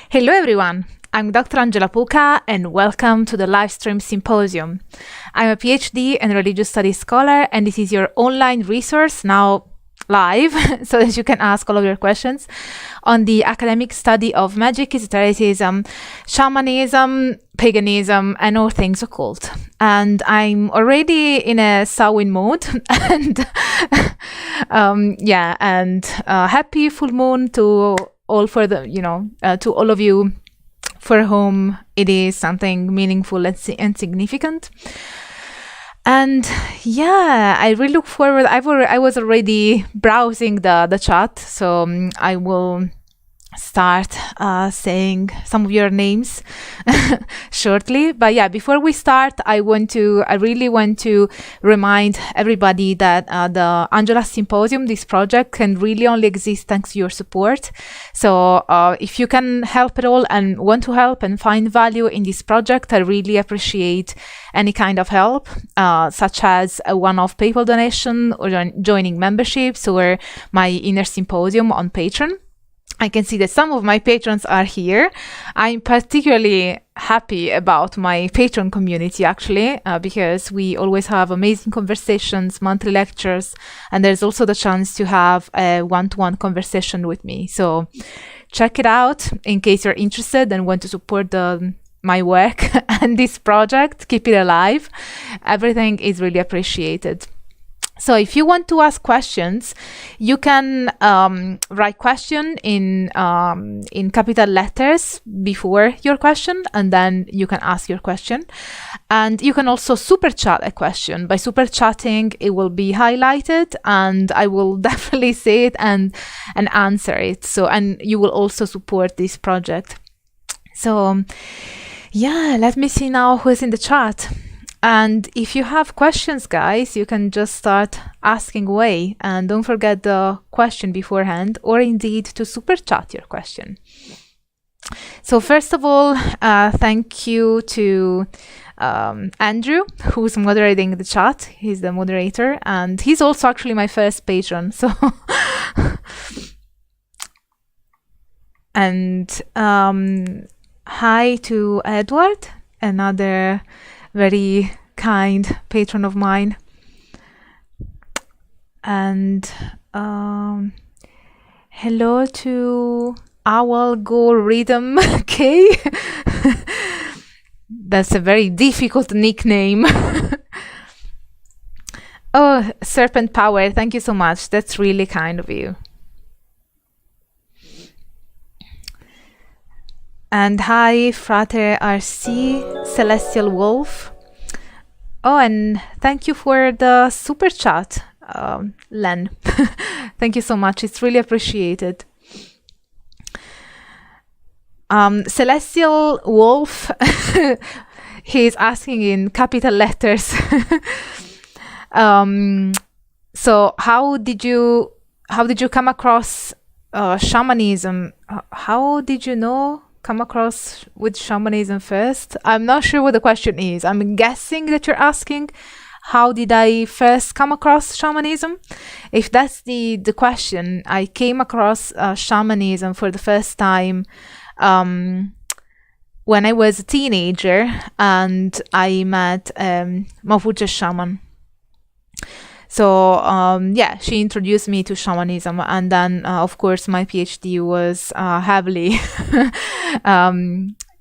Hello everyone, I'm Dr. Angela Puca and welcome to the Livestream Symposium. I'm a PhD and religious studies scholar, and this is your online resource, now live, so that you can ask all of your questions on the academic study of magic, esotericism, shamanism, paganism, and all things occult. And I'm already in a Samhain mode, and happy full moon to all for the, to all of you for whom it is something meaningful and significant. And yeah, I really look forward. I was already browsing the chat, so I will start saying some of your names shortly. But yeah, before we start, I really want to remind everybody that the Angela Symposium, this project, can really only exist thanks to your support. So if you can help at all and want to help and find value in this project, I really appreciate any kind of help, such as a one-off PayPal donation or joining memberships or my inner symposium on Patreon. I can see that some of my patrons are here. I'm particularly happy about my patron community, actually, because we always have amazing conversations, monthly lectures, and there's also the chance to have a one-to-one conversation with me. So check it out in case you're interested and want to support my work and this project. Keep it alive. Everything is really appreciated. So if you want to ask questions, you can write question in capital letters before your question, and then you can ask your question. And you can also super chat a question. By super chatting, it will be highlighted, and I will definitely say it and answer it. So, and you will also support this project. So yeah, let me see now who's in the chat. And if you have questions, guys, you can just start asking away, and don't forget the question beforehand, or indeed to super chat your question. So first of all, thank you to Andrew, who's moderating the chat. He's the moderator, and he's also actually my first patron. So and hi to Edward, another very kind patron of mine. And hello to Owl Go Rhythm K. That's a very difficult nickname. Oh, Serpent Power, thank you so much. That's really kind of you. And hi, Frater RC, Celestial Wolf. Oh, and thank you for the super chat, Len. Thank you so much. It's really appreciated. Celestial Wolf, he's asking in capital letters. So how did you come across shamanism? How did you come across with shamanism first? I'm not sure what the question is. I'm guessing that you're asking, how did I first come across shamanism? If that's the question, I came across shamanism for the first time when I was a teenager, and I met Mapuche shaman. So yeah, she introduced me to shamanism, and then of course my PhD was heavily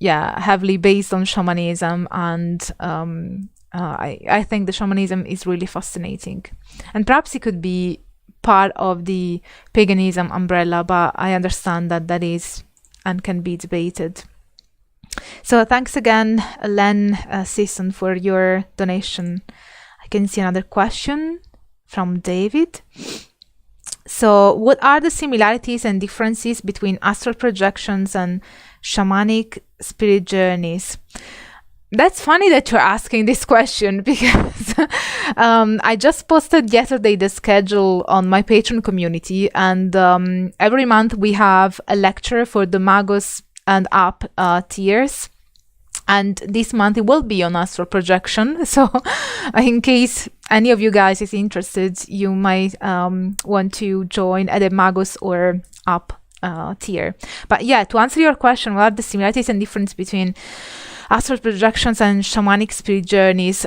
heavily based on shamanism, and I think the shamanism is really fascinating, and perhaps it could be part of the paganism umbrella, but I understand that is and can be debated. So thanks again, Len Sisson, for your donation. I can see another question from David. So what are the similarities and differences between astral projections and shamanic spirit journeys? That's funny that you're asking this question, because I just posted yesterday the schedule on my Patreon community, and every month we have a lecture for the Magos and up tiers. And this month it will be on astral projection. So in case any of you guys is interested, you might want to join at the Magus or up tier. But yeah, to answer your question, what are the similarities and difference between astral projections and shamanic spirit journeys?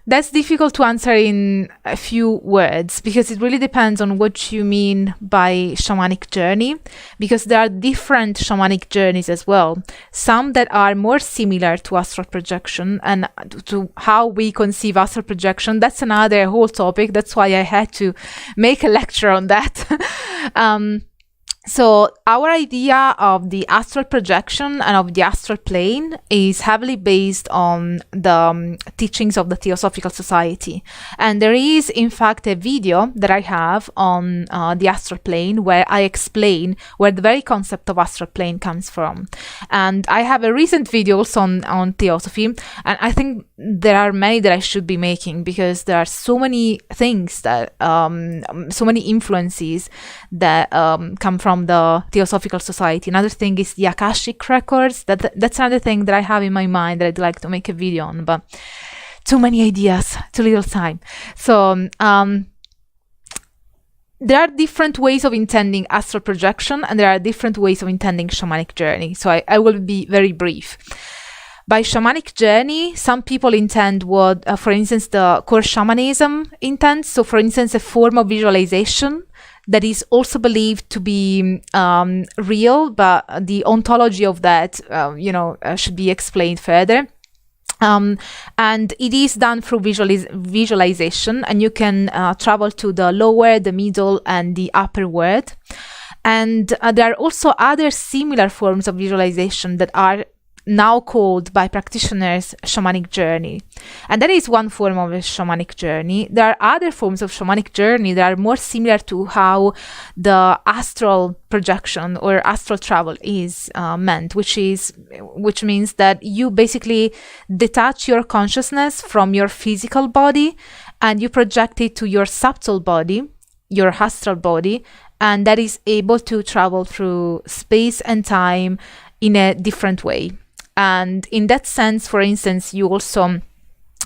That's difficult to answer in a few words, because it really depends on what you mean by shamanic journey, because there are different shamanic journeys as well. Some that are more similar to astral projection and to how we conceive astral projection. That's another whole topic. That's why I had to make a lecture on that. So our idea of the astral projection and of the astral plane is heavily based on the teachings of the Theosophical Society. And there is, in fact, a video that I have on the astral plane where I explain where the very concept of astral plane comes from. And I have a recent video also on Theosophy, and I think there are many that I should be making, because there are so many things that, so many influences that come from the Theosophical Society. Another thing is the Akashic records. That's another thing that I have in my mind that I'd like to make a video on, but too many ideas, too little time. So there are different ways of intending astral projection, and there are different ways of intending shamanic journey. So I will be very brief. By shamanic journey, some people intend what, for instance, the core shamanism intends. So, for instance, a form of visualization that is also believed to be real, but the ontology of that, should be explained further. And it is done through visualization, and you can travel to the lower, the middle, and the upper world. And there are also other similar forms of visualization that are now called by practitioners shamanic journey. And that is one form of a shamanic journey. There are other forms of shamanic journey that are more similar to how the astral projection or astral travel is meant, which means that you basically detach your consciousness from your physical body and you project it to your subtle body, your astral body, and that is able to travel through space and time in a different way. And in that sense, for instance, you also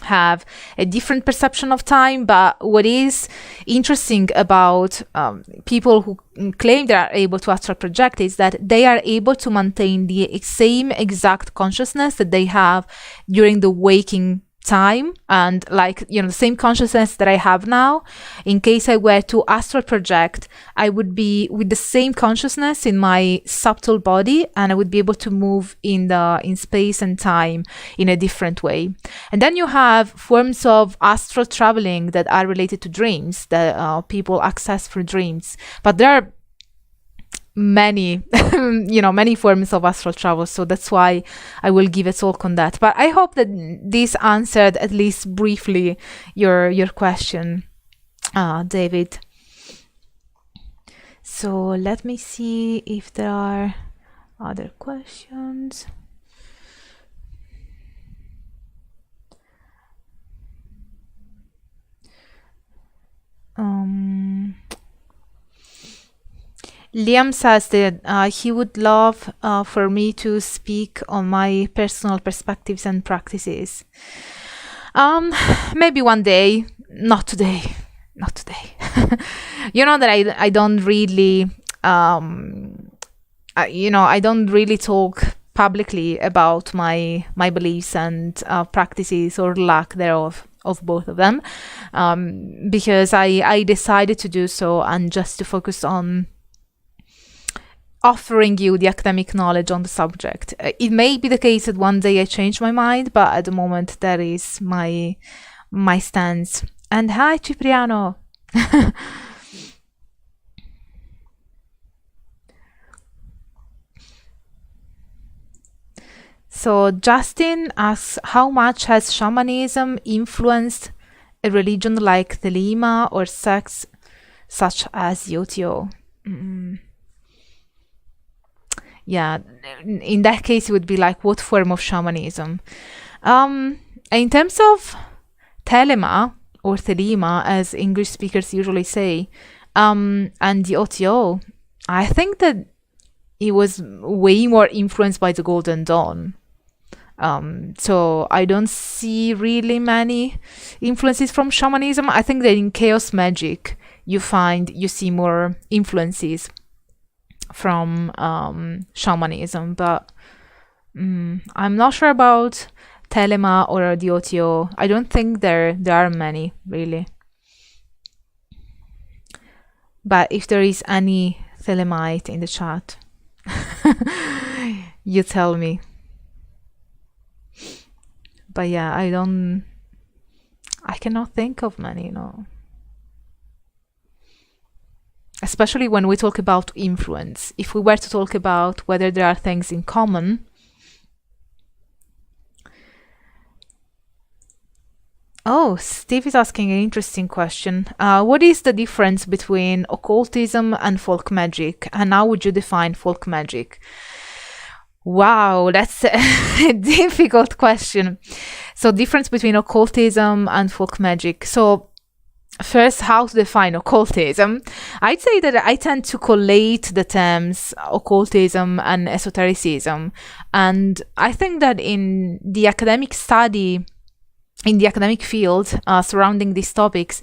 have a different perception of time. But what is interesting about people who claim they are able to astral project is that they are able to maintain the same exact consciousness that they have during the waking time, and the same consciousness that I have now. In case I were to astral project, I would be with the same consciousness in my subtle body, and I would be able to move in space and time in a different way. And then you have forms of astral traveling that are related to dreams that people access through dreams, but there are many many forms of astral travel, so that's why I will give a talk on that. But I hope that this answered at least briefly your question, David. So let me see if there are other questions. Liam says that he would love for me to speak on my personal perspectives and practices. Maybe one day, not today. You know that I don't really, I don't really talk publicly about my beliefs and practices or lack thereof of both of them, because I decided to do so and just to focus on offering you the academic knowledge on the subject. It may be the case that one day I change my mind, but at the moment that is my stance. And hi, Cipriano. So Justin asks, how much has shamanism influenced a religion like Thelema or sects such as the OTO? Yeah, in that case, it would be like, what form of shamanism? In terms of Thelema or Thelema, as English speakers usually say, and the OTO, I think that it was way more influenced by the Golden Dawn. So I don't see really many influences from shamanism. I think that in chaos magic you see more influences from shamanism, but I'm not sure about Telema or the OTO. I don't think there are many really. But if there is any Thelemite in the chat, you tell me. But yeah, I cannot think of many, Especially when we talk about influence. If we were to talk about whether there are things in common. Oh, Steve is asking an interesting question. What is the difference between occultism and folk magic? And how would you define folk magic? Wow, that's a difficult question. So, difference between occultism and folk magic. So, first, how to define occultism? I'd say that I tend to collate the terms occultism and esotericism. And I think that in the academic study, in the academic field surrounding these topics,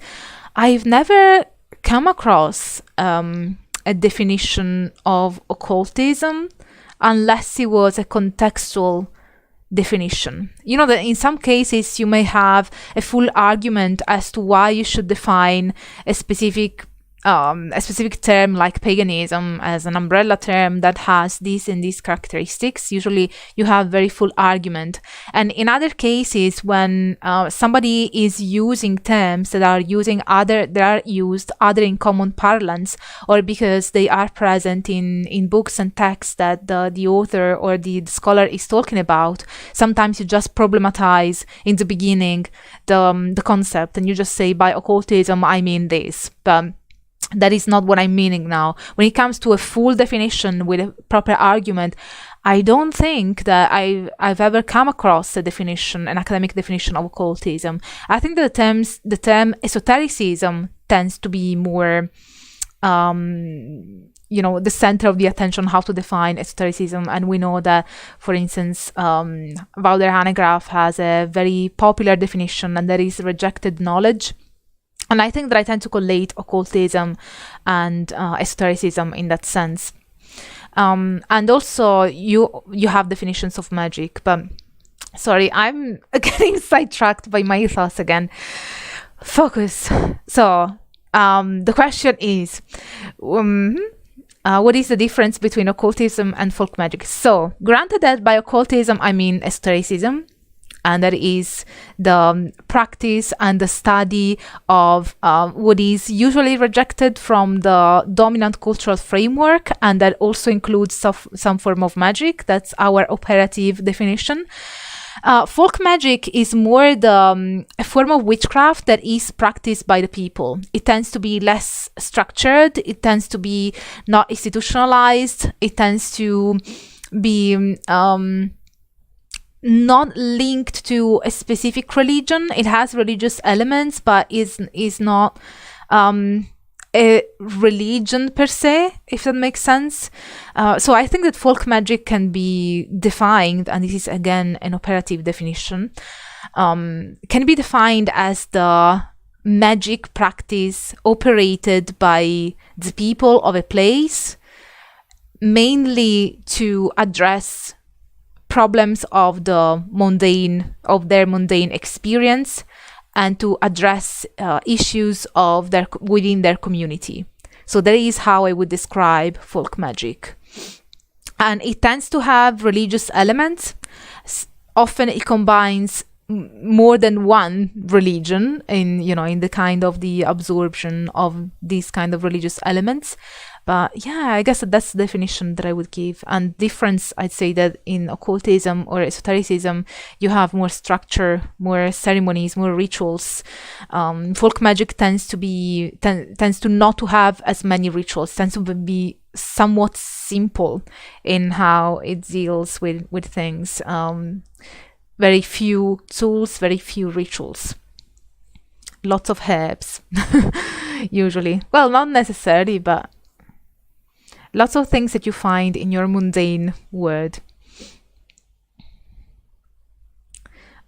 I've never come across a definition of occultism unless it was a contextual definition. That in some cases you may have a full argument as to why you should define a specific term like paganism as an umbrella term that has these and these characteristics. Usually you have very full argument. And in other cases, when somebody is using terms that are used either in common parlance or because they are present in books and texts that the author or the scholar is talking about, sometimes you just problematize in the beginning the concept and you just say, by occultism I mean this. But that is not what I'm meaning now. When it comes to a full definition with a proper argument, I don't think that I've ever come across an academic definition of occultism. I think that the term esotericism tends to be more, the center of the attention, how to define esotericism. And we know that, for instance, Wouter Hanegraaff has a very popular definition, and that is rejected knowledge. And I think that I tend to collate occultism and esotericism in that sense. And also, you have definitions of magic. But sorry, I'm getting sidetracked by my thoughts again. Focus. So the question is, what is the difference between occultism and folk magic? So granted that by occultism I mean esotericism, and that is the practice and the study of what is usually rejected from the dominant cultural framework, and that also includes some form of magic. That's our operative definition. Folk magic is more a form of witchcraft that is practiced by the people. It tends to be less structured. It tends to be not institutionalized. It tends to be not linked to a specific religion. It has religious elements, but is not a religion per se, if that makes sense. So I think that folk magic can be defined, and this is again an operative definition, can be defined as the magic practice operated by the people of a place, mainly to address problems of their mundane experience, and to address issues within their community. So that is how I would describe folk magic. And it tends to have religious elements. Often it combines more than one religion in the kind of the absorption of these kind of religious elements. But yeah, I guess that's the definition that I would give. And difference, I'd say that in occultism or esotericism, you have more structure, more ceremonies, more rituals. Folk magic tends to not to have as many rituals, tends to be somewhat simple in how it deals with things. Very few tools, very few rituals. Lots of herbs, usually. Well, not necessarily, but lots of things that you find in your mundane world.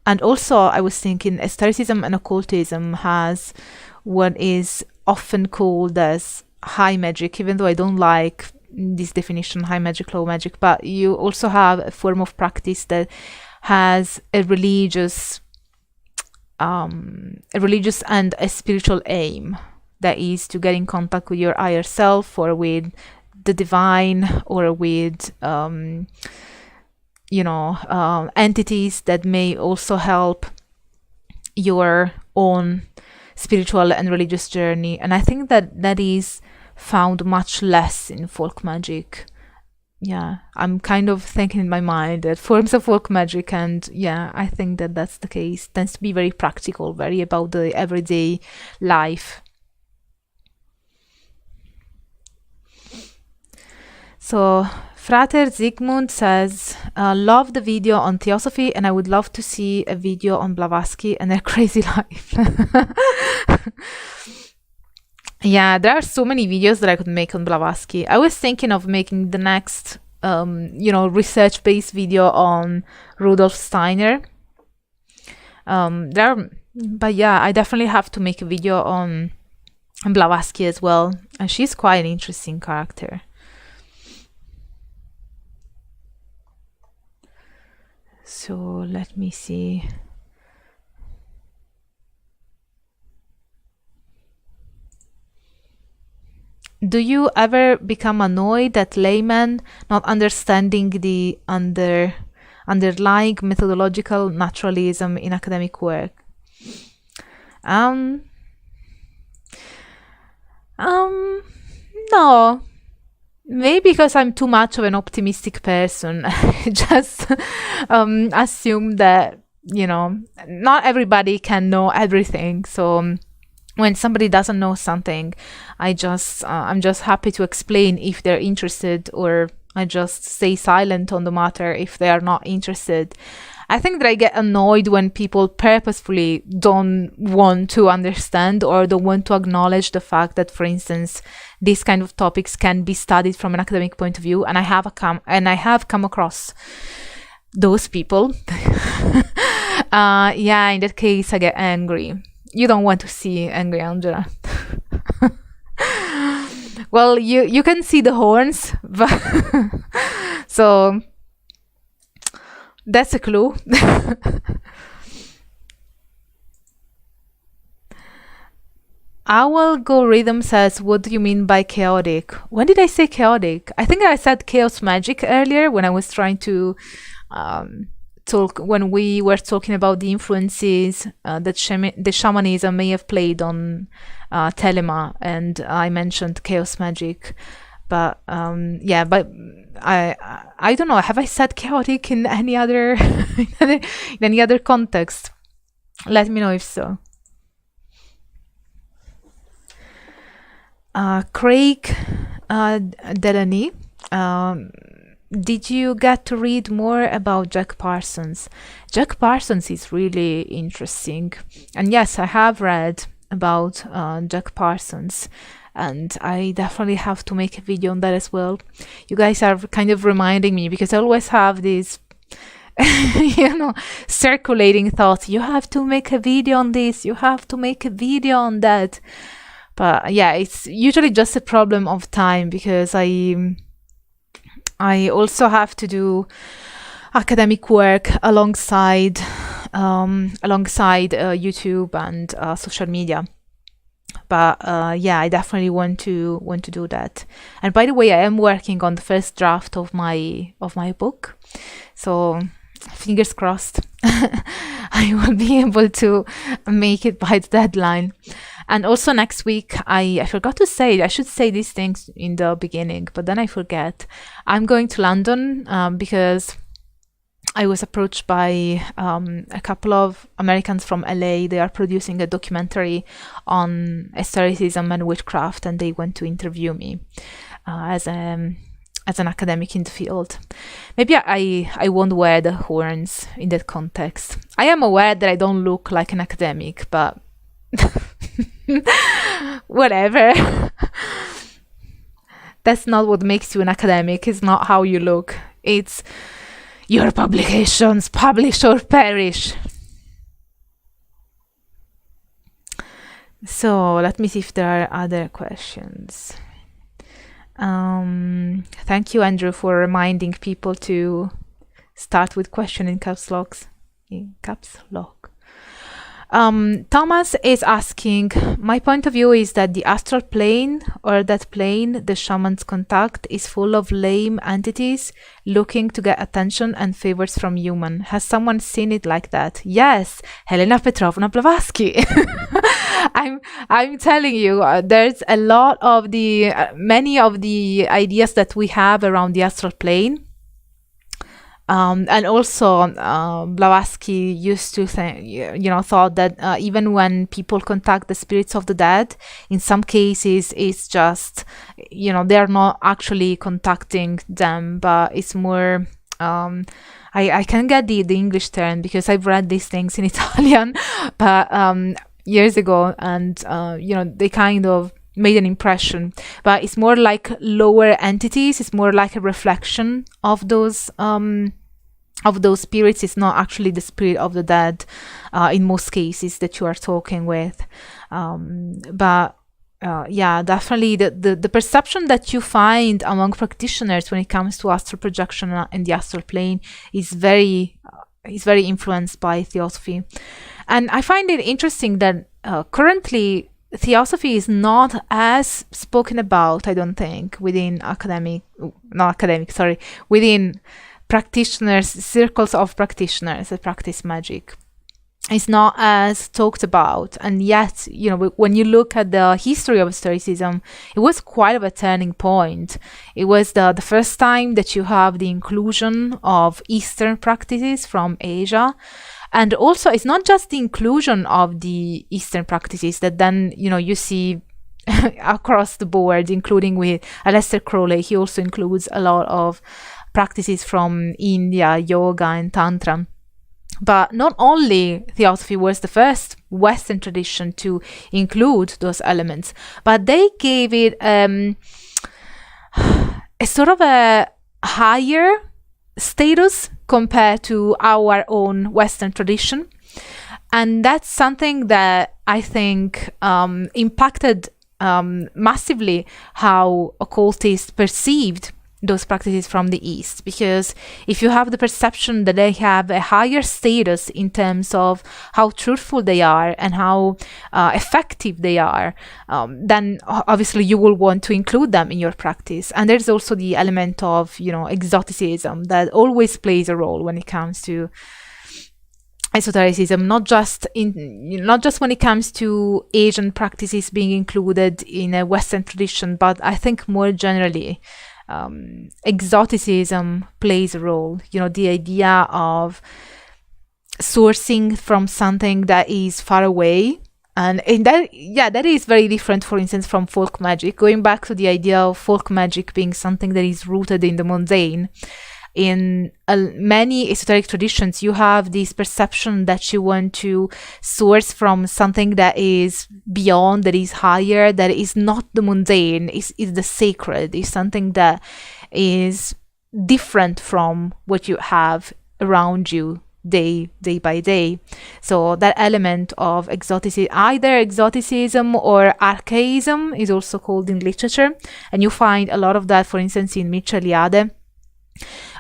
And also, I was thinking, esotericism and occultism has what is often called as high magic, even though I don't like this definition, high magic, low magic. But you also have a form of practice that has a religious and a spiritual aim, that is to get in contact with your higher self, or with the divine, or with entities that may also help your own spiritual and religious journey. And I think that is found much less in folk magic. Yeah, I'm kind of thinking in my mind that forms of folk magic, and yeah, I think that that's the case, tends to be very practical, very about the everyday life. So Frater Zygmunt says, love the video on Theosophy, and I would love to see a video on Blavatsky and their crazy life. Yeah, there are so many videos that I could make on Blavatsky. I was thinking of making the next, research-based video on Rudolf Steiner. But yeah, I definitely have to make a video on Blavatsky as well. And she's quite an interesting character. So let me see. Do you ever become annoyed at laymen not understanding the underlying methodological naturalism in academic work? No. Maybe because I'm too much of an optimistic person. I just assume that, not everybody can know everything. So when somebody doesn't know something, I'm just happy to explain if they're interested, or I just stay silent on the matter if they are not interested. I think that I get annoyed when people purposefully don't want to understand, or don't want to acknowledge the fact that, for instance, these kind of topics can be studied from an academic point of view. And I have come across those people. Yeah, in that case, I get angry. You don't want to see angry Angela. Well, you can see the horns, but so that's a clue. Owl Go Rhythm says, what do you mean by chaotic? When did I say chaotic? I think I said chaos magic earlier when I was trying to when we were talking about the influences that the shamanism may have played on Telema, and I mentioned chaos magic. But yeah, but I don't know. Have I said chaotic in any other in any other context? Let me know if so. Craig Delaney, did you get to read more about Jack Parsons? Jack Parsons is really interesting, and yes, I have read about Jack Parsons, and I definitely have to make a video on that as well. You guys are kind of reminding me, because I always have these circulating thoughts. You have to make a video on this, you have to make a video on that. But yeah, it's usually just a problem of time, because I also have to do academic work alongside YouTube and social media. But yeah, I definitely want to do that. And by the way, I am working on the first draft of my book, so fingers crossed I will be able to make it by the deadline. And also next week, I forgot to say, I should say these things in the beginning, but then I forget. I'm going to London because I was approached by a couple of Americans from LA. They are producing a documentary on esotericism and witchcraft, and they want to interview me as an academic in the field. Maybe I won't wear the horns in that context. I am aware that I don't look like an academic, but whatever. that's not what makes you an academic. It's not how you look. It's your publications, publish or perish. So let me see if there are other questions. Thank you, Andrew, for reminding people to start with question in caps locks. In caps lock. Thomas is asking, my point of view is that the astral plane, or that plane the shamans contact, is full of lame entities looking to get attention and favors from human. Has someone seen it like that? Yes, Helena Petrovna Blavatsky. I'm telling you, there's a lot of the many of the ideas that we have around the astral plane. And also, Blavatsky used to thought that even when people contact the spirits of the dead, in some cases it's just, they're not actually contacting them, but it's more, I can't get the English term because I've read these things in Italian, but years ago, and they kind of made an impression, but it's more like lower entities. It's more like a reflection of those spirits. It's not actually the spirit of the dead in most cases that you are talking with, but yeah, definitely the perception that you find among practitioners when it comes to astral projection and the astral plane is very influenced by theosophy. And I find it interesting that currently theosophy is not as spoken about, I don't think, within within practitioners, circles of practitioners that practice magic. It's not as talked about. And yet, when you look at the history of esotericism, it was quite of a turning point. It was the first time that you have the inclusion of Eastern practices from Asia. And also, it's not just the inclusion of the Eastern practices that then, you see across the board, including with Aleister Crowley. He also includes a lot of practices from India, yoga and Tantra. But not only theosophy was the first Western tradition to include those elements, but they gave it a sort of a higher status compared to our own Western tradition. And that's something that I think impacted massively how occultists perceived those practices from the East, because if you have the perception that they have a higher status in terms of how truthful they are and how effective they are, then obviously you will want to include them in your practice. And there's also the element of exoticism that always plays a role when it comes to esotericism, not just when it comes to Asian practices being included in a Western tradition, but I think more generally exoticism plays a role. The idea of sourcing from something that is far away, and that is very different, for instance, from folk magic. Going back to the idea of folk magic being something that is rooted in the mundane, in many esoteric traditions, you have this perception that you want to source from something that is beyond, that is higher, that is not the mundane, is the sacred, is something that is different from what you have around you day by day. So that element of exoticism, either exoticism or archaism, is also called in literature, and you find a lot of that, for instance, in Nietzsche.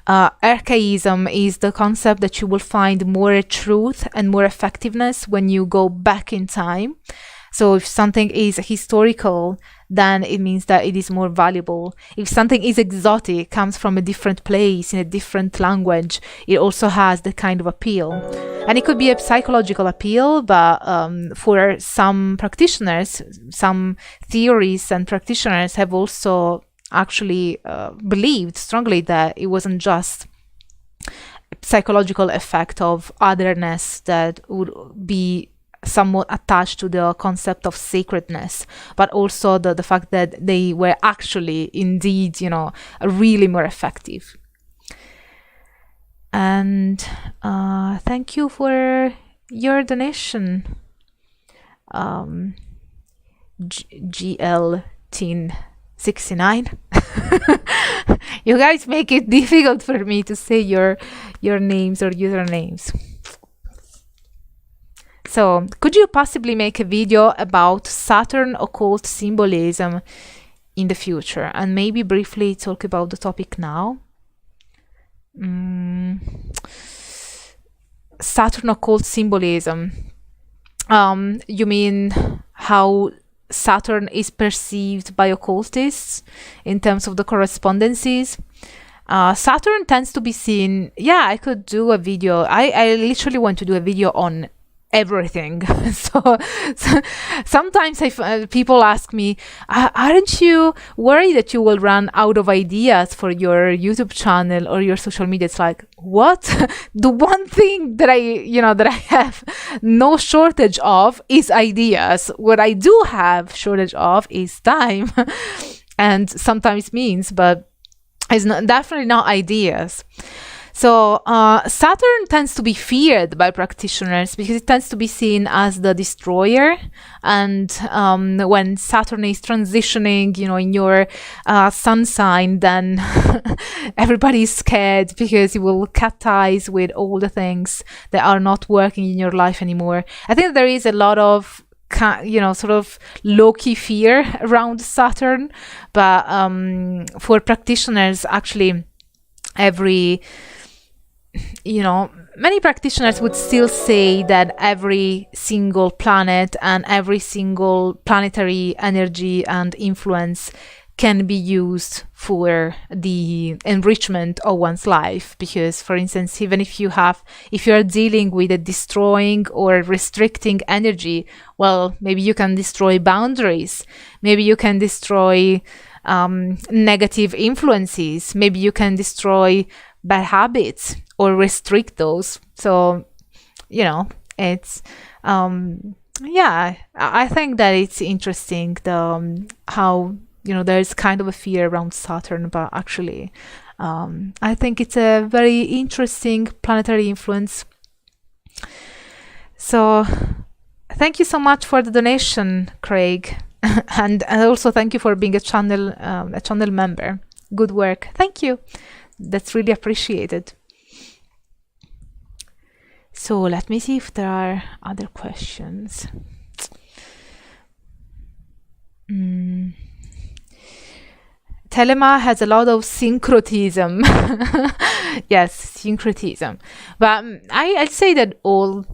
Archaism is the concept that you will find more truth and more effectiveness when you go back in time. So if something is historical, then it means that it is more valuable. If something is exotic, comes from a different place, in a different language, it also has that kind of appeal. And it could be a psychological appeal, but for some practitioners, some theorists and practitioners have also actually believed strongly that it wasn't just a psychological effect of otherness that would be somewhat attached to the concept of sacredness, but also the fact that they were actually indeed, really more effective. And thank you for your donation, GL Teen 69. You guys make it difficult for me to say your names or usernames. So, could you possibly make a video about Saturn occult symbolism in the future, and maybe briefly talk about the topic now? Saturn occult symbolism. You mean how Saturn is perceived by occultists in terms of the correspondences? Saturn tends to be seen, I could do a video. I literally want to do a video on everything. so sometimes people ask me, aren't you worried that you will run out of ideas for your YouTube channel or your social media? It's like, what? The one thing that I have no shortage of is ideas. What I do have shortage of is time and sometimes means, but it's definitely not ideas. So Saturn tends to be feared by practitioners because it tends to be seen as the destroyer. And when Saturn is transitioning, in your sun sign, then everybody is scared because you will cut ties with all the things that are not working in your life anymore. I think there is a lot of sort of low-key fear around Saturn, but for practitioners, actually, many practitioners would still say that every single planet and every single planetary energy and influence can be used for the enrichment of one's life. Because, for instance, even if you are dealing with a destroying or restricting energy, well, maybe you can destroy boundaries. Maybe you can destroy negative influences. Maybe you can destroy bad habits or restrict those. So, it's I think that it's interesting how there's kind of a fear around Saturn, but actually I think it's a very interesting planetary influence. So thank you so much for the donation, Craig. and also thank you for being a channel member. Good work. Thank you. That's really appreciated. So let me see if there are other questions. Telema has a lot of syncretism. Yes, syncretism. But I'd say that all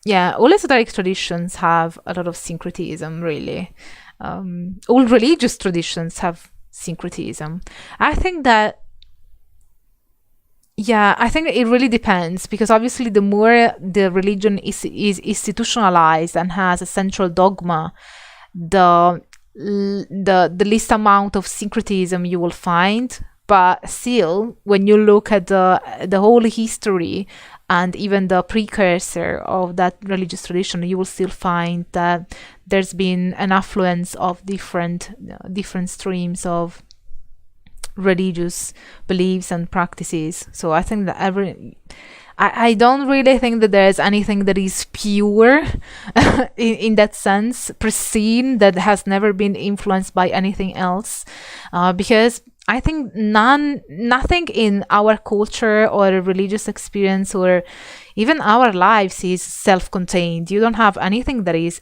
esoteric traditions have a lot of syncretism, really. All religious traditions have syncretism. I think that it really depends, because obviously the more the religion is institutionalized and has a central dogma, the least amount of syncretism you will find. But still, when you look at the whole history and even the precursor of that religious tradition, you will still find that there's been an affluence of different streams of religious beliefs and practices. So I think that I don't really think that there's anything that is pure in that sense, pristine, that has never been influenced by anything else, because I think nothing in our culture or religious experience or even our lives is self-contained. You don't have anything that is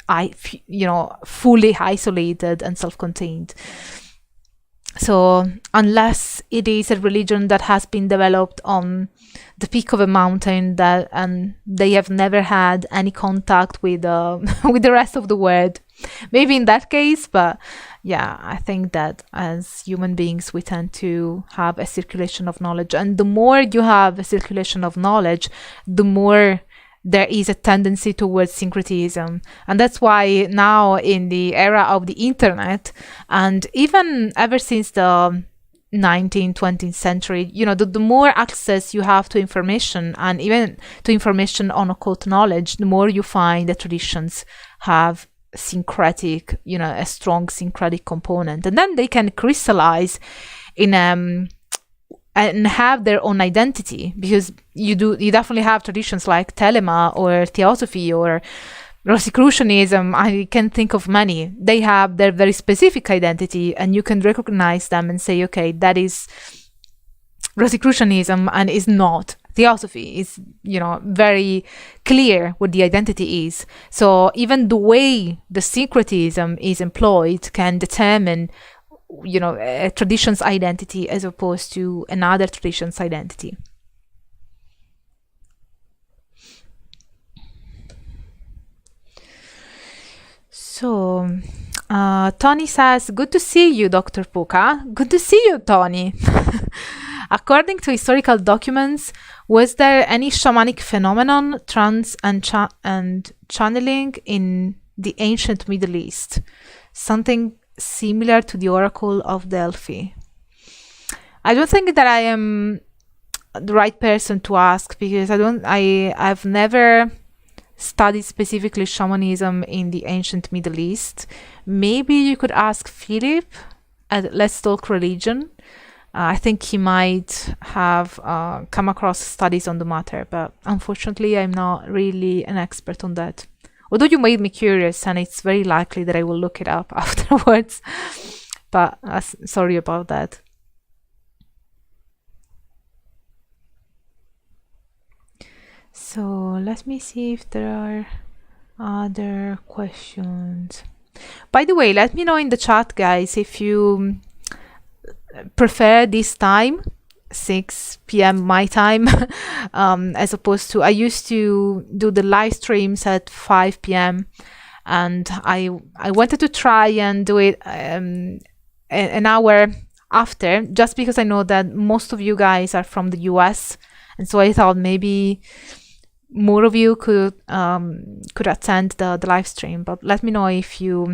fully isolated and self-contained. So unless it is a religion that has been developed on the peak of a mountain and they have never had any contact with the rest of the world, maybe in that case. But yeah, I think that as human beings, we tend to have a circulation of knowledge, and the more you have a circulation of knowledge, the more there is a tendency towards syncretism. And that's why now, in the era of the internet, and even ever since the 19th, 20th century, the more access you have to information, and even to information on occult knowledge, the more you find that traditions have syncretic, a strong syncretic component. And then they can crystallize in and have their own identity, because you definitely have traditions like Telema or Theosophy or Rosicrucianism, I can think of many. They have their very specific identity, and you can recognize them and say, okay, that is Rosicrucianism and is not Theosophy. Is, you know, very clear what the identity is. So even the way the syncretism is employed can determine, you know, a tradition's identity as opposed to another tradition's identity. So, Tony says, good to see you, Dr. Puka. Good to see you, Tony. According to historical documents, was there any shamanic phenomenon, trance and channeling in the ancient Middle East? Something similar to the Oracle of Delphi? I don't think that I am the right person to ask, because I've never studied specifically shamanism in the ancient Middle East. Maybe you could ask Philip at Let's Talk Religion. I think he might have come across studies on the matter, but unfortunately I'm not really an expert on that. Although you made me curious, and it's very likely that I will look it up afterwards, but sorry about that. So let me see if there are other questions. By the way, let me know in the chat, guys, if you prefer this time, 6 p.m. my time, as opposed to, I used to do the live streams at 5 p.m. and I wanted to try and do it an hour after, just because I know that most of you guys are from the US, and so I thought maybe more of you could attend the live stream. But let me know if you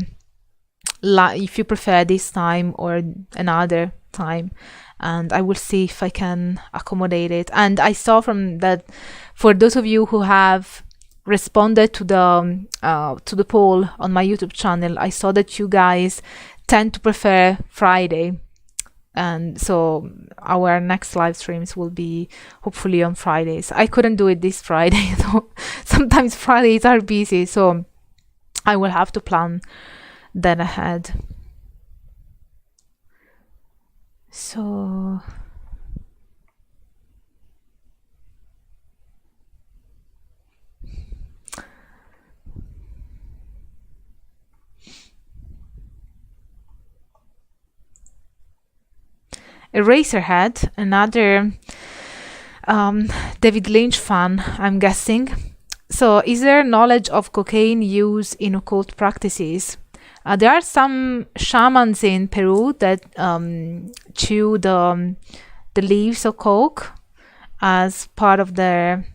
prefer this time or another time, and I will see if I can accommodate it. And I saw from that, for those of you who have responded to the poll on my YouTube channel, I saw that you guys tend to prefer Friday, and so our next live streams will be hopefully on Fridays. I couldn't do it this Friday though. Sometimes Fridays are busy, so I will have to plan that ahead. So Eraserhead, another David Lynch fan, I'm guessing. So is there knowledge of cocaine use in occult practices? There are some shamans in Peru that chew the leaves of coke as part of their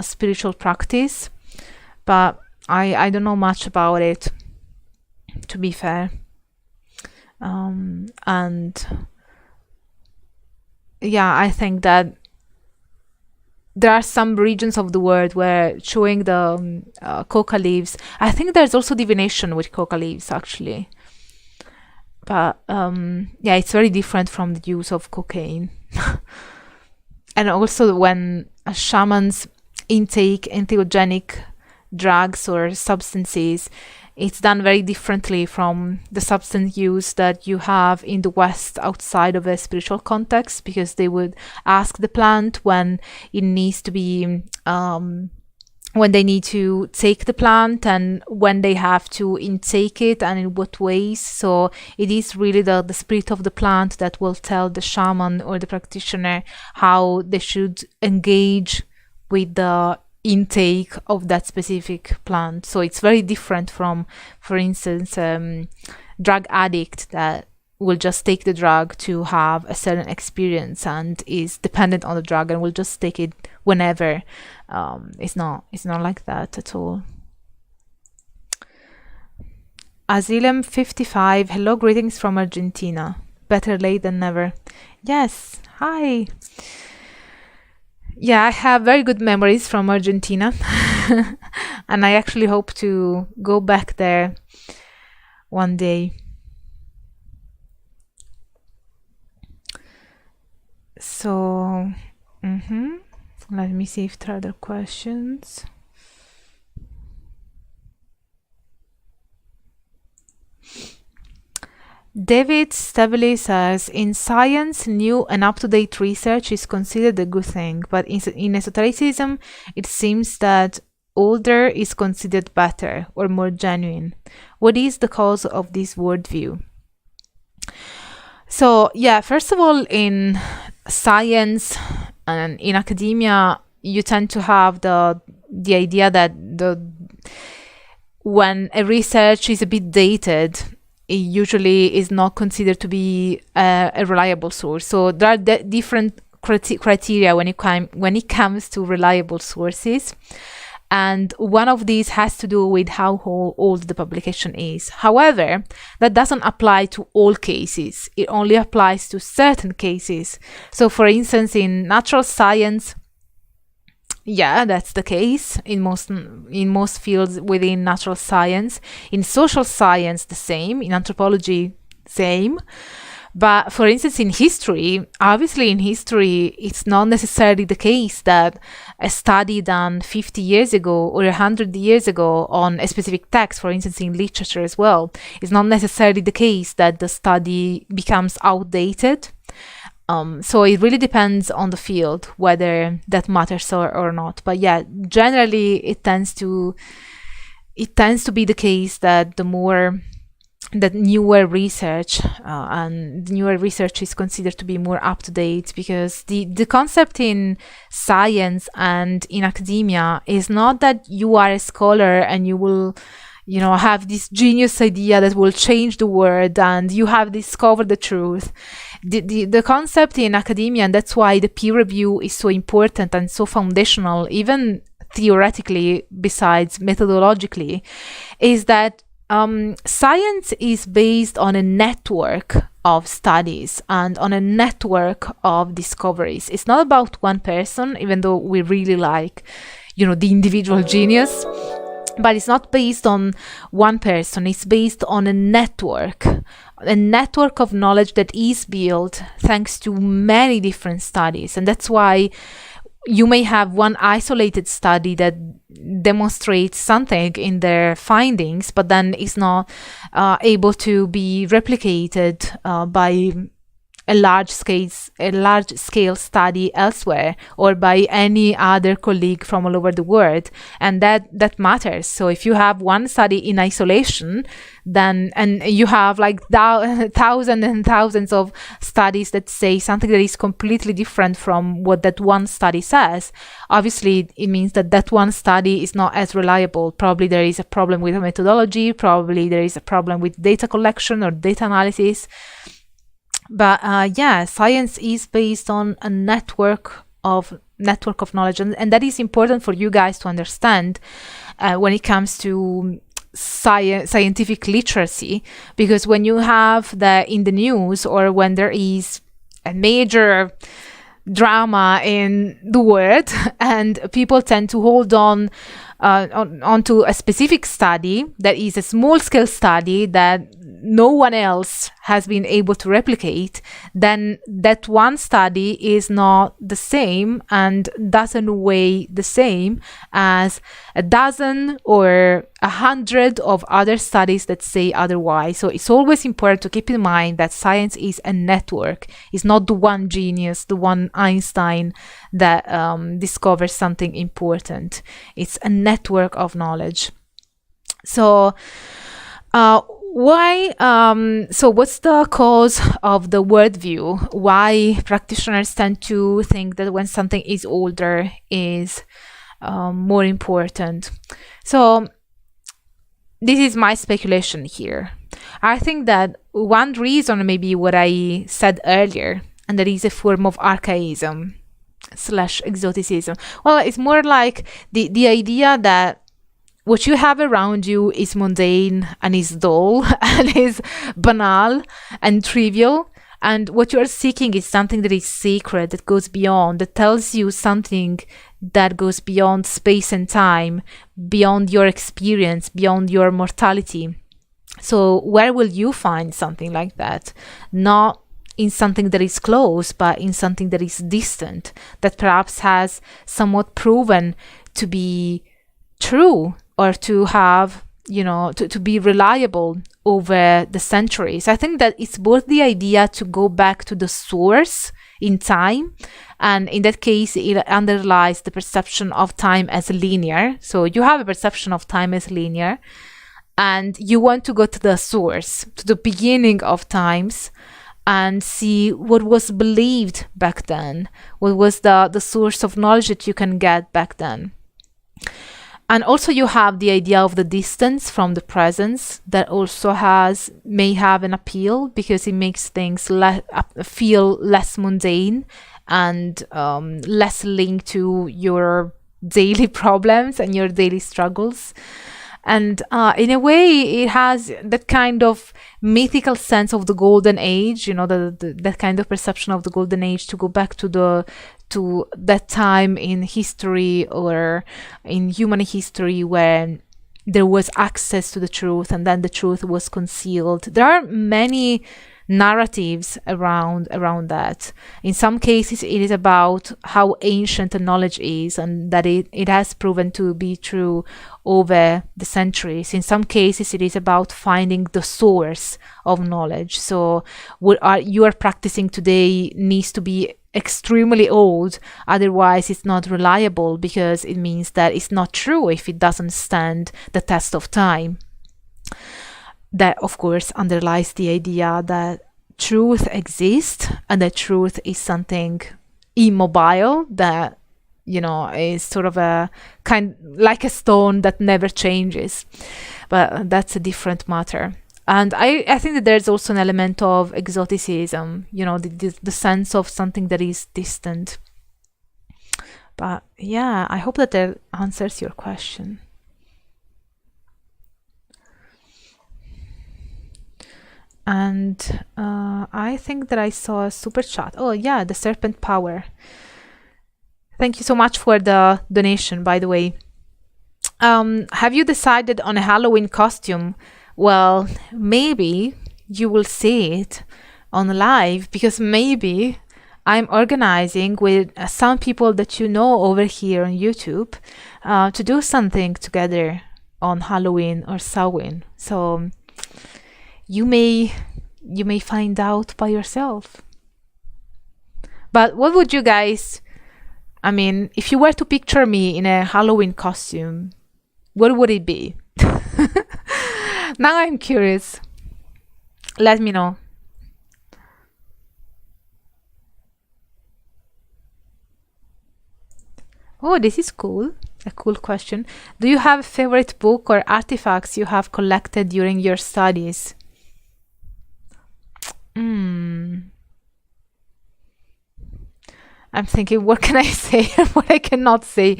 spiritual practice, but I don't know much about it, to be fair. And yeah, I think that there are some regions of the world where chewing the coca leaves, I think there's also divination with coca leaves actually, but yeah, it's very different from the use of cocaine. And also when shamans intake entheogenic drugs or substances, it's done very differently from the substance use that you have in the West outside of a spiritual context, because they would ask the plant when it needs to be, when they need to take the plant and when they have to intake it and in what ways. So it is really the spirit of the plant that will tell the shaman or the practitioner how they should engage with the intake of that specific plant. So it's very different from, for instance, drug addict that will just take the drug to have a certain experience and is dependent on the drug and will just take it whenever. It's not like that at all. Asylum 55, hello, greetings from Argentina. Better late than never. Yes, hi. Yeah, I have very good memories from Argentina. And I actually hope to go back there one day. So, let me see if there are other questions. David Stabile says, in science, new and up-to-date research is considered a good thing, but in esotericism, it seems that older is considered better or more genuine. What is the cause of this worldview? So, yeah, first of all, in science and in academia, you tend to have the idea that when a research is a bit dated, it usually is not considered to be a reliable source. So there are different criteria when it comes to reliable sources. And one of these has to do with how old the publication is. However, that doesn't apply to all cases. It only applies to certain cases. So for instance, in natural science, yeah, that's the case in most fields within natural science. In social science, the same. In anthropology, same. But for instance, in history, obviously in history, it's not necessarily the case that a study done 50 years ago or 100 years ago on a specific text, for instance, in literature as well, it's not necessarily the case that the study becomes outdated. So it really depends on the field whether that matters or not. But yeah, generally it tends to be the case that newer research and newer research is considered to be more up to date, because the concept in science and in academia is not that you are a scholar and you will have this genius idea that will change the world and you have discovered the truth. The concept in academia, and that's why the peer review is so important and so foundational, even theoretically besides methodologically, is that science is based on a network of studies and on a network of discoveries. It's not about one person, even though we really like, the individual genius. But it's not based on one person. It's based on a network of knowledge that is built thanks to many different studies. And that's why you may have one isolated study that demonstrates something in their findings, but then is not able to be replicated by a large scale study elsewhere or by any other colleague from all over the world, and that matters. So if you have one study in isolation, then and you have like thousands and thousands of studies that say something that is completely different from what that one study says, obviously it means that one study is not as reliable. Probably there is a problem with the methodology, probably there is a problem with data collection or data analysis. But science is based on a network of knowledge, and that is important for you guys to understand when it comes to scientific literacy, because when you have in the news or when there is a major drama in the world and people tend to hold onto a specific study that is a small scale study that no one else has been able to replicate, then that one study is not the same and doesn't weigh the same as a dozen or 100 of other studies that say otherwise. So it's always important to keep in mind that science is a network. It's not the one genius, the one Einstein that discovers something important. It's a network of knowledge. So what's the cause of the worldview? Why practitioners tend to think that when something is older is more important? So this is my speculation here. I think that one reason may be what I said earlier, and that is a form of archaism / exoticism. Well, it's more like the idea that what you have around you is mundane and is dull and is banal and trivial. And what you are seeking is something that is sacred, that goes beyond, that tells you something that goes beyond space and time, beyond your experience, beyond your mortality. So where will you find something like that? Not in something that is close, but in something that is distant, that perhaps has somewhat proven to be true, or to have to be reliable over the centuries. I think that it's both the idea to go back to the source in time, and in that case it underlies the perception of time as linear. So you have a perception of time as linear, and you want to go to the source, to the beginning of times, and see what was believed back then, what was the source of knowledge that you can get back then. And also you have the idea of the distance from the presence that also may have an appeal, because it makes things feel less mundane and less linked to your daily problems and your daily struggles. And in a way, it has that kind of mythical sense of the golden age, that kind of perception of the golden age, to go back to that time in history or in human history when there was access to the truth and then the truth was concealed. There are many narratives around that. In some cases, it is about how ancient the knowledge is and that it has proven to be true over the centuries. In some cases, it is about finding the source of knowledge. So what you are practicing today needs to be extremely old, otherwise it's not reliable, because it means that it's not true if it doesn't stand the test of time. That, of course, underlies the idea that truth exists and that truth is something immobile that, is sort of a kind like a stone that never changes. But that's a different matter. And I think that there's also an element of exoticism, the sense of something that is distant. But yeah, I hope that answers your question. And I think that I saw a super chat. Oh yeah, the serpent power. Thank you so much for the donation, by the way. Have you decided on a Halloween costume? Well, maybe you will see it on live, because maybe I'm organizing with some people that over here on YouTube to do something together on Halloween or Samhain. So you may find out by yourself. But what would you guys, if you were to picture me in a Halloween costume, what would it be? Now I'm curious. Let me know. Oh, this is cool. A cool question. Do you have a favorite book or artifacts you have collected during your studies? I'm thinking, what can I say and what I cannot say.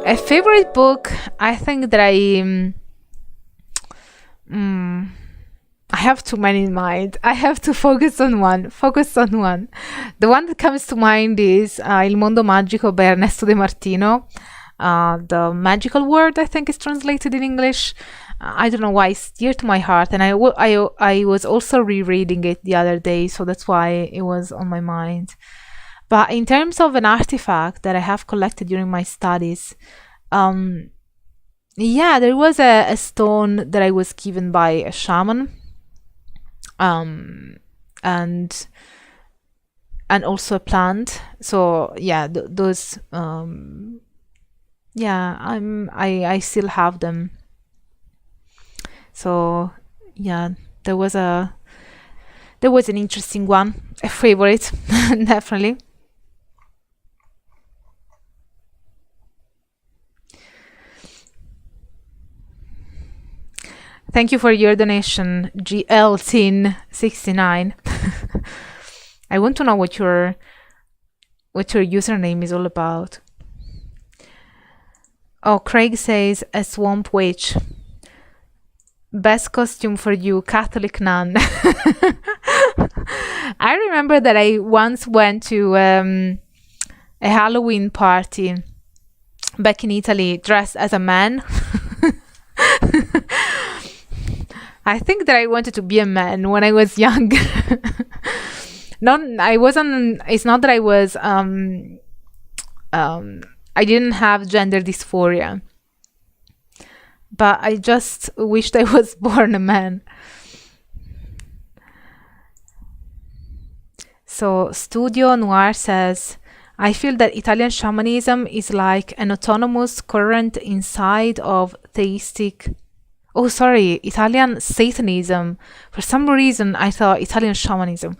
A favorite book, I think that I have too many in mind. I have to focus on one. The one that comes to mind is Il Mondo Magico by Ernesto De Martino. The Magical World, I think, is translated in English. I don't know why it's dear to my heart, and I was also rereading it the other day, so that's why it was on my mind. But in terms of an artifact that I have collected during my studies, there was a stone that I was given by a shaman, and also a plant. So yeah, those I still have them. So yeah, there was an interesting one, a favorite, definitely. Thank you for your donation, GLTIN69. I want to know what your username is all about. Oh, Craig says a swamp witch. Best costume for you, Catholic nun. I remember that I once went to a Halloween party back in Italy dressed as a man. I think that I wanted to be a man when I was young. It's not that I was I didn't have gender dysphoria. but I just wished I was born a man. So Studio Noir says, I feel that Italian shamanism is like an autonomous current inside of Italian Satanism. For some reason, I thought Italian shamanism.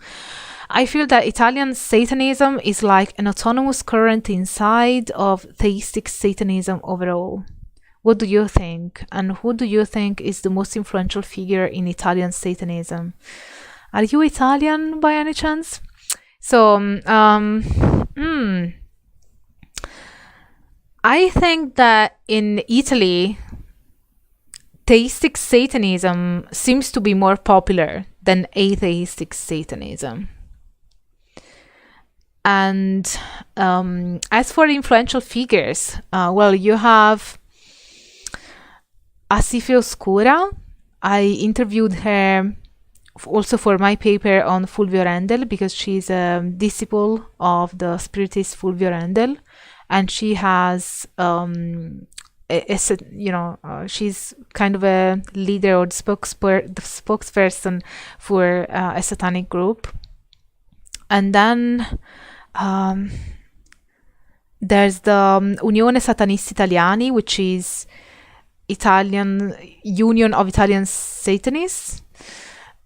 I feel that Italian Satanism is like an autonomous current inside of theistic Satanism overall. What do you think? And who do you think is the most influential figure in Italian Satanism? Are you Italian by any chance? So, I think that in Italy, theistic Satanism seems to be more popular than atheistic Satanism. And as for influential figures, well, you have Asife Oscura. I interviewed her also for my paper on Fulvio Rendel, because she's a disciple of the spiritist Fulvio Rendel, and she has she's kind of a leader or the spokesperson for a satanic group. And then there's the Unione Satanisti Italiani, which is Italian Union of Italian Satanists.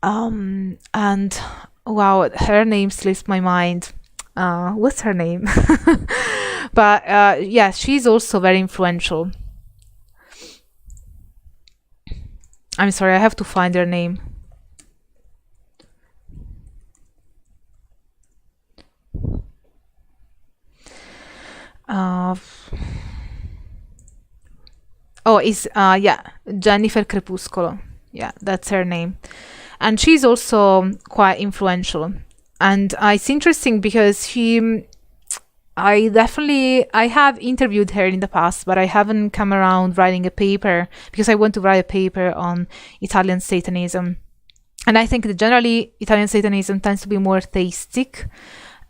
And wow, her name slips my mind. What's her name? But yeah, she's also very influential. I'm sorry, I have to find her name. Jennifer Crepuscolo. Yeah, that's her name. And she's also quite influential. And it's interesting because I have interviewed her in the past, but I haven't come around writing a paper because I want to write a paper on Italian Satanism. And I think that generally Italian Satanism tends to be more theistic,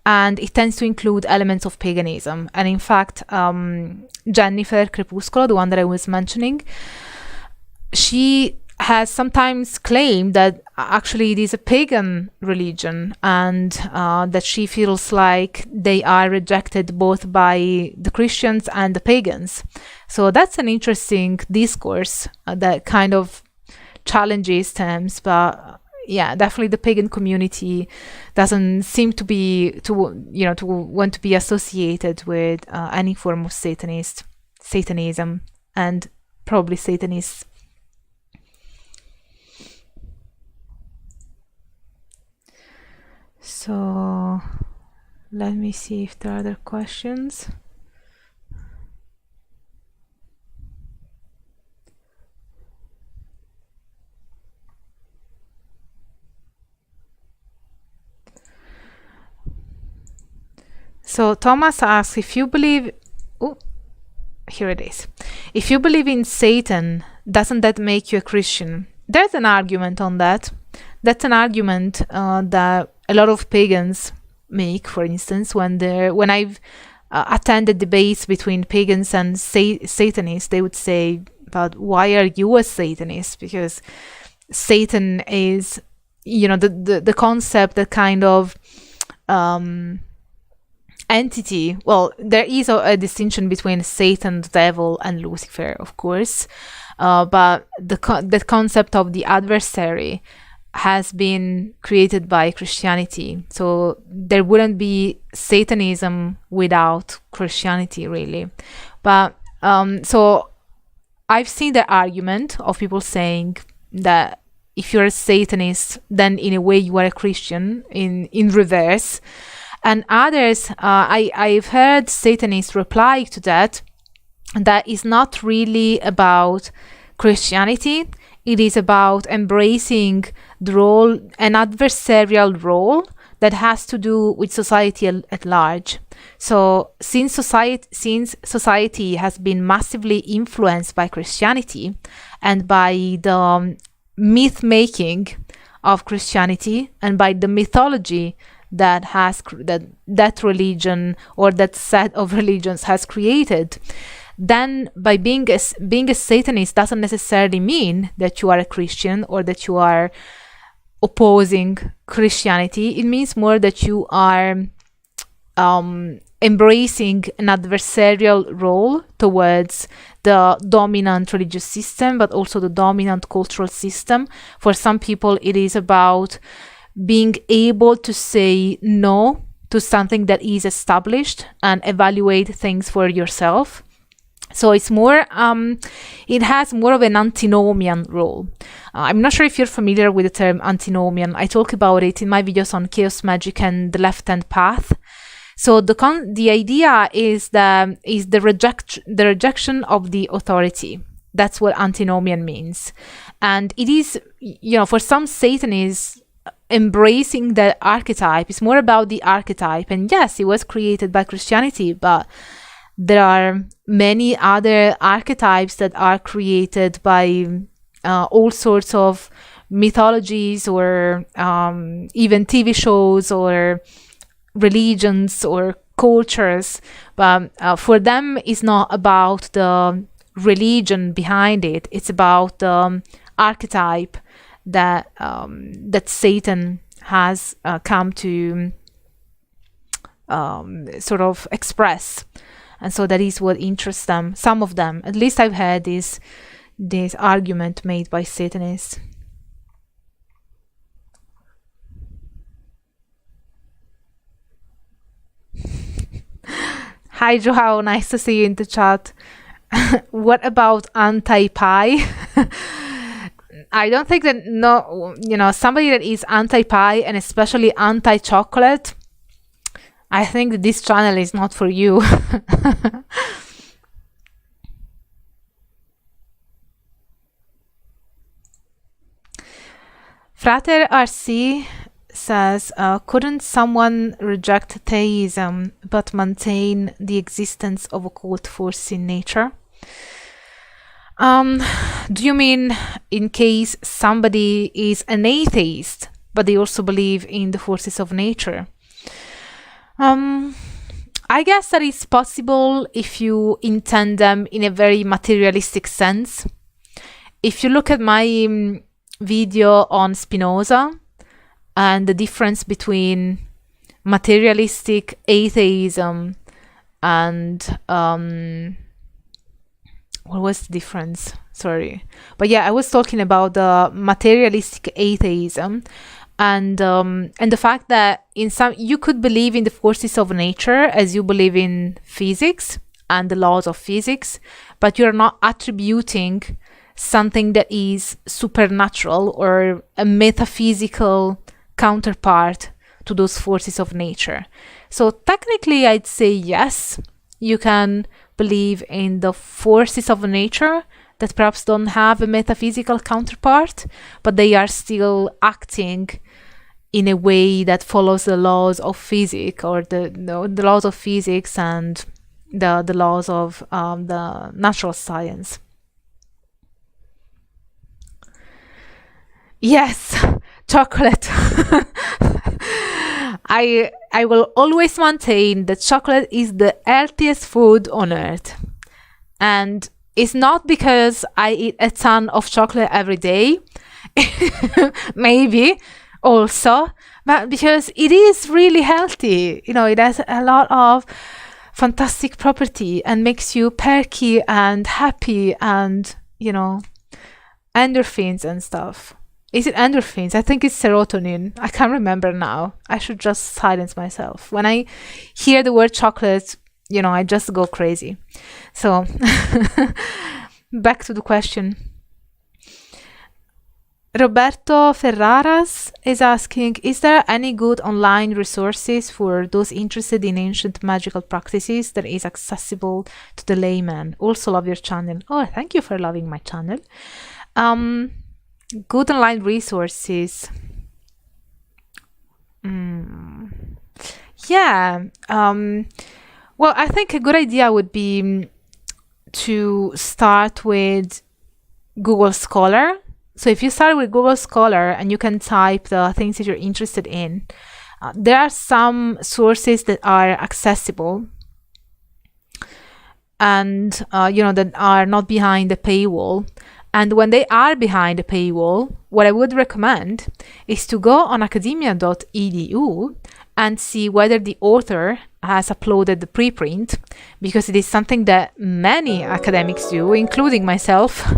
and it tends to include elements of paganism. And in fact, Jennifer Crepuscolo, the one that I was mentioning, she has sometimes claimed that actually it is a pagan religion, and that she feels like they are rejected both by the Christians and the pagans. So that's an interesting discourse that kind of challenges terms, but yeah, definitely the pagan community doesn't seem to want to be associated with any form of Satanism, and probably Satanists. So let me see if there are other questions. So Thomas asks, if you believe, here it is. If you believe in Satan, doesn't that make you a Christian? There's an argument on that. That's an argument that a lot of pagans make. For instance, when I've attended debates between pagans and Satanists, they would say, "But why are you a Satanist?" Because Satan is, the concept, that kind of entity. Well, there is a distinction between Satan, the devil, and Lucifer, of course, but the concept of the adversary has been created by Christianity. So there wouldn't be Satanism without Christianity, really. But so I've seen the argument of people saying that if you're a Satanist, then in a way you are a Christian, in reverse. And others, I've heard Satanists reply to that is not really about Christianity. It is about embracing the role, an adversarial role that has to do with society at large. So since society has been massively influenced by Christianity and by the myth making of Christianity and by the mythology that religion or that set of religions has created, then by being a Satanist doesn't necessarily mean that you are a Christian or that you are opposing Christianity. It means more that you are embracing an adversarial role towards the dominant religious system, but also the dominant cultural system. For some people, it is about being able to say no to something that is established and evaluate things for yourself. So it's more, it has more of an antinomian role. I'm not sure if you're familiar with the term antinomian. I talk about it in my videos on chaos magic and the left-hand path. So the idea is the rejection of the authority. That's what antinomian means. And it is, for some Satanists, embracing the archetype is more about the archetype. And yes, it was created by Christianity, but there are many other archetypes that are created by all sorts of mythologies or even TV shows or religions or cultures. But for them, it's not about the religion behind it. It's about the archetype that Satan has come to sort of express. And so that is what interests them. Some of them, at least I've had this argument made by Satanists. Hi Joao, nice to see you in the chat. What about anti-pie? I don't think that somebody that is anti-pie and especially anti-chocolate, I think that this channel is not for you. Frater RC says, couldn't someone reject theism but maintain the existence of occult force in nature? Do you mean in case somebody is an atheist, but they also believe in the forces of nature? I guess that is possible if you intend them in a very materialistic sense. If you look at my video on Spinoza and the difference between materialistic atheism and what was the difference? Sorry. But yeah, I was talking about the materialistic atheism and the fact that you could believe in the forces of nature as you believe in physics and the laws of physics, but you're not attributing something that is supernatural or a metaphysical counterpart to those forces of nature. So technically I'd say yes, you can believe in the forces of nature that perhaps don't have a metaphysical counterpart, but they are still acting in a way that follows the laws of physics or the laws of physics and the laws of the natural science. Yes, chocolate. I will always maintain that chocolate is the healthiest food on earth. And it's not because I eat a ton of chocolate every day, maybe also, but because it is really healthy. It has a lot of fantastic property and makes you perky and happy and, endorphins and stuff. Is it endorphins? I think it's serotonin. I can't remember now. I should just silence myself. When I hear the word chocolate, I just go crazy. So, back to the question. Roberto Ferraras is asking, is there any good online resources for those interested in ancient magical practices that is accessible to the layman? Also love your channel. Oh, thank you for loving my channel. Good online resources. Yeah. Well, I think a good idea would be to start with Google Scholar. So if you start with Google Scholar and you can type the things that you're interested in, there are some sources that are accessible. and that are not behind the paywall. And when they are behind the paywall, what I would recommend is to go on academia.edu and see whether the author has uploaded the preprint, because it is something that many academics do, including myself.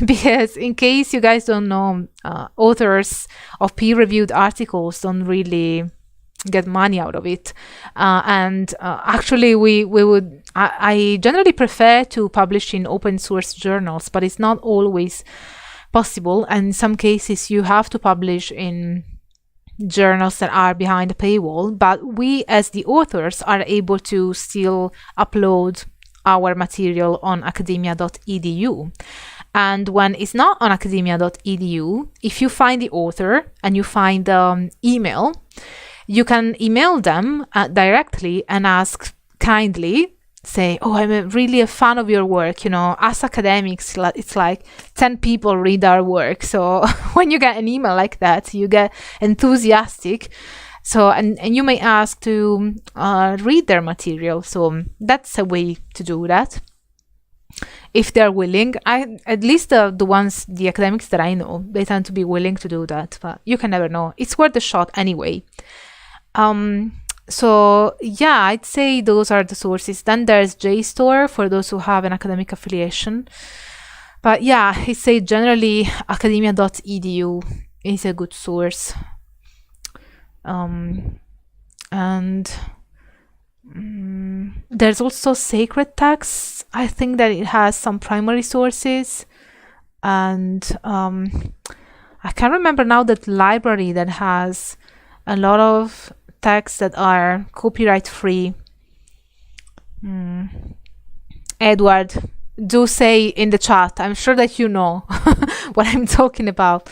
Because in case you guys don't know, authors of peer-reviewed articles don't really get money out of it. Actually, I generally prefer to publish in open source journals, but it's not always possible. And in some cases, you have to publish in journals that are behind the paywall, but we as the authors are able to still upload our material on academia.edu. And when it's not on academia.edu, if you find the author and you find the email, you can email them directly and ask kindly, say, oh, I'm really a fan of your work. As academics, it's like 10 people read our work. So when you get an email like that, you get enthusiastic. So, and you may ask to read their material. So that's a way to do that. If they're willing, at least the academics that I know, they tend to be willing to do that, but you can never know. It's worth a shot anyway. So yeah, I'd say those are the sources. Then there's JSTOR for those who have an academic affiliation. But yeah, I say generally academia.edu is a good source. And there's also Sacred Texts. I think that it has some primary sources. And I can't remember now that library that has a lot of texts that are copyright free. Edward, do say in the chat. I'm sure that you know what I'm talking about.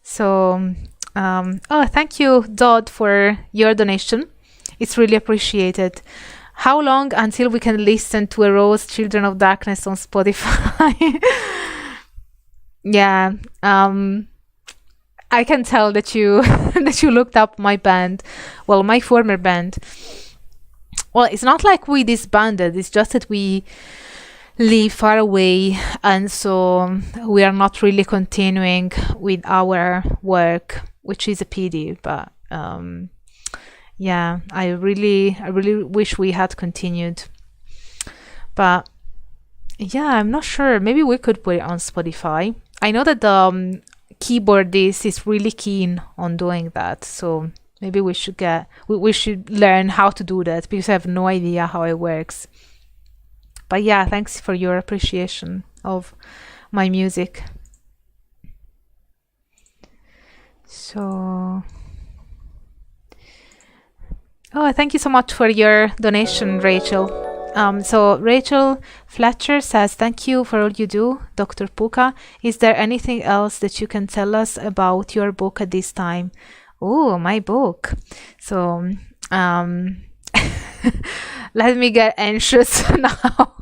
So, thank you, Dodd, for your donation. It's really appreciated. How long until we can listen to A Rose, Children of Darkness on Spotify? Yeah. I can tell that you that you looked up my band, well, my former band. Well, it's not like we disbanded, it's just that we live far away, and so we are not really continuing with our work, which is a pity. But yeah, I really wish we had continued. But yeah, I'm not sure. Maybe we could put it on Spotify. I know that the keyboardist is really keen on doing that, so maybe we should learn how to do that, because I have no idea how it works. But yeah, thanks for your appreciation of my music. So thank you so much for your donation, Rachel. So Rachel Fletcher says, thank you for all you do, Dr. Puka. Is there anything else that you can tell us about your book at this time? Oh, my book. So let me get anxious now.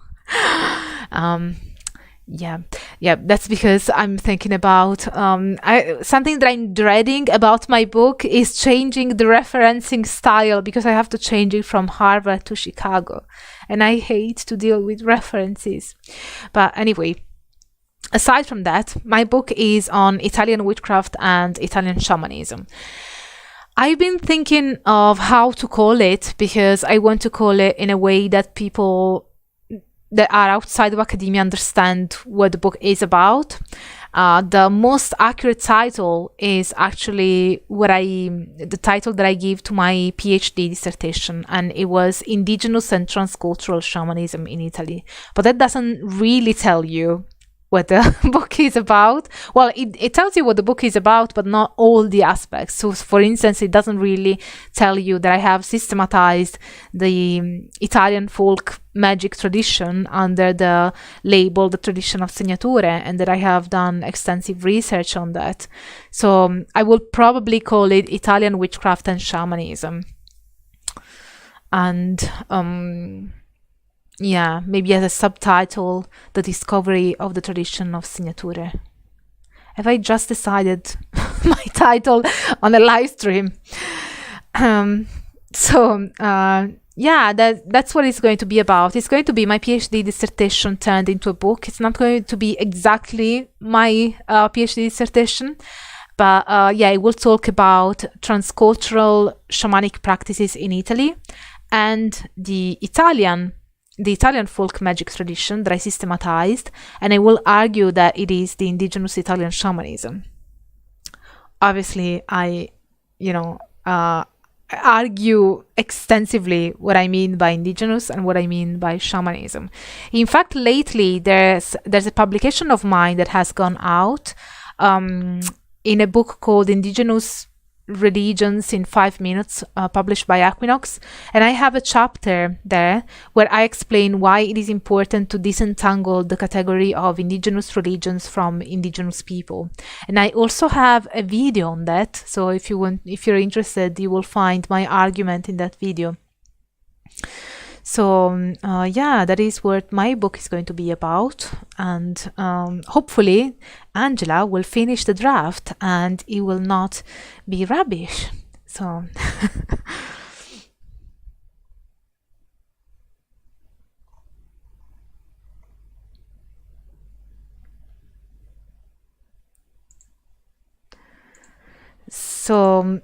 Yeah, that's because I'm thinking about something that I'm dreading about my book is changing the referencing style, because I have to change it from Harvard to Chicago, and I hate to deal with references. But anyway, aside from that, my book is on Italian witchcraft and Italian shamanism. I've been thinking of how to call it, because I want to call it in a way that people that are outside of academia understand what the book is about. The most accurate title is actually the title that I gave to my PhD dissertation, and it was Indigenous and Transcultural Shamanism in Italy. But that doesn't really tell you what the book is about. Well, it tells you what the book is about, but not all the aspects. So, for instance, it doesn't really tell you that I have systematized the Italian folk magic tradition under the label, the tradition of segnature, and that I have done extensive research on that. So I will probably call it Italian witchcraft and shamanism. And yeah, maybe as a subtitle, the discovery of the tradition of segnature. Have I just decided my title on a live stream? So yeah, that's what it's going to be about. It's going to be my PhD dissertation turned into a book. It's not going to be exactly my PhD dissertation, but yeah, it will talk about transcultural shamanic practices in Italy and the Italian folk magic tradition that I systematized, and I will argue that it is the indigenous Italian shamanism. Obviously, I argue extensively what I mean by indigenous and what I mean by shamanism. In fact, lately there's a publication of mine that has gone out in a book called Indigenous Religions in 5 Minutes, published by Equinox, and I have a chapter there where I explain why it is important to disentangle the category of indigenous religions from indigenous people. And I also have a video on that, so if you're interested, you will find my argument in that video. So yeah, that is what my book is going to be about, and hopefully Angela will finish the draft and it will not be rubbish. So so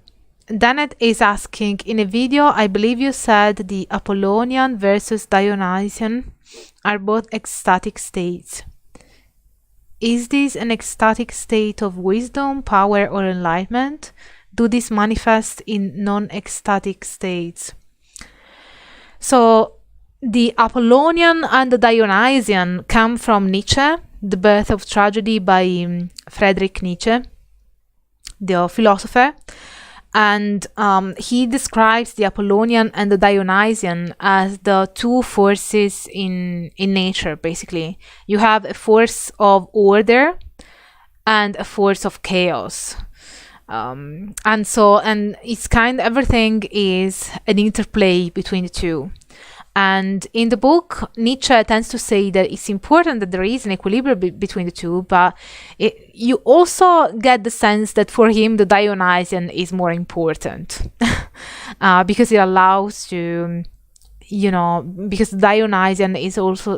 Danet is asking, in a video, I believe you said the Apollonian versus Dionysian are both ecstatic states. Is this an ecstatic state of wisdom, power, or enlightenment? Do these manifest in non-ecstatic states? So the Apollonian and the Dionysian come from Nietzsche, The Birth of Tragedy by Friedrich Nietzsche, the philosopher. And he describes the Apollonian and the Dionysian as the two forces in nature, basically. You have a force of order and a force of chaos. And it's everything is an interplay between the two. And in the book, Nietzsche tends to say that it's important that there is an equilibrium between the two, but you also get the sense that for him, the Dionysian is more important because it allows to, because Dionysian is also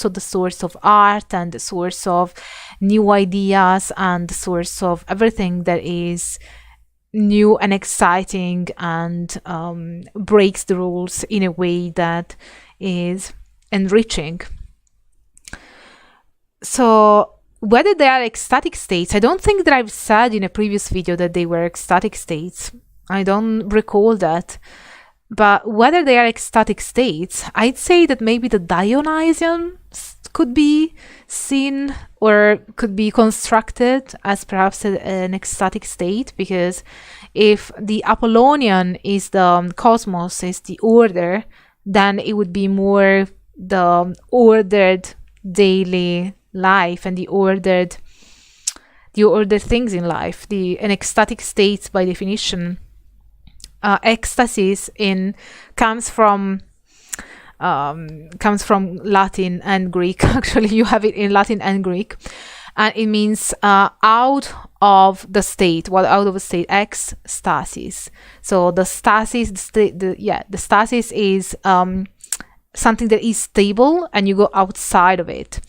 the source of art and the source of new ideas and the source of everything that is new and exciting and breaks the rules in a way that is enriching. So whether they are ecstatic states, I don't think that I've said in a previous video that they were ecstatic states. I don't recall that. But whether they are ecstatic states, I'd say that maybe the Dionysian could be seen or could be constructed as perhaps an ecstatic state, because if the Apollonian is the cosmos, is the order, then it would be more the ordered daily life and the ordered things in life. An ecstatic state, by definition, ecstasis comes from Latin and Greek. Actually, you have it in Latin and Greek, and it means out of the state. Well, out of a state, ecstasis. So the stasis, the stasis is something that is stable, and you go outside of it.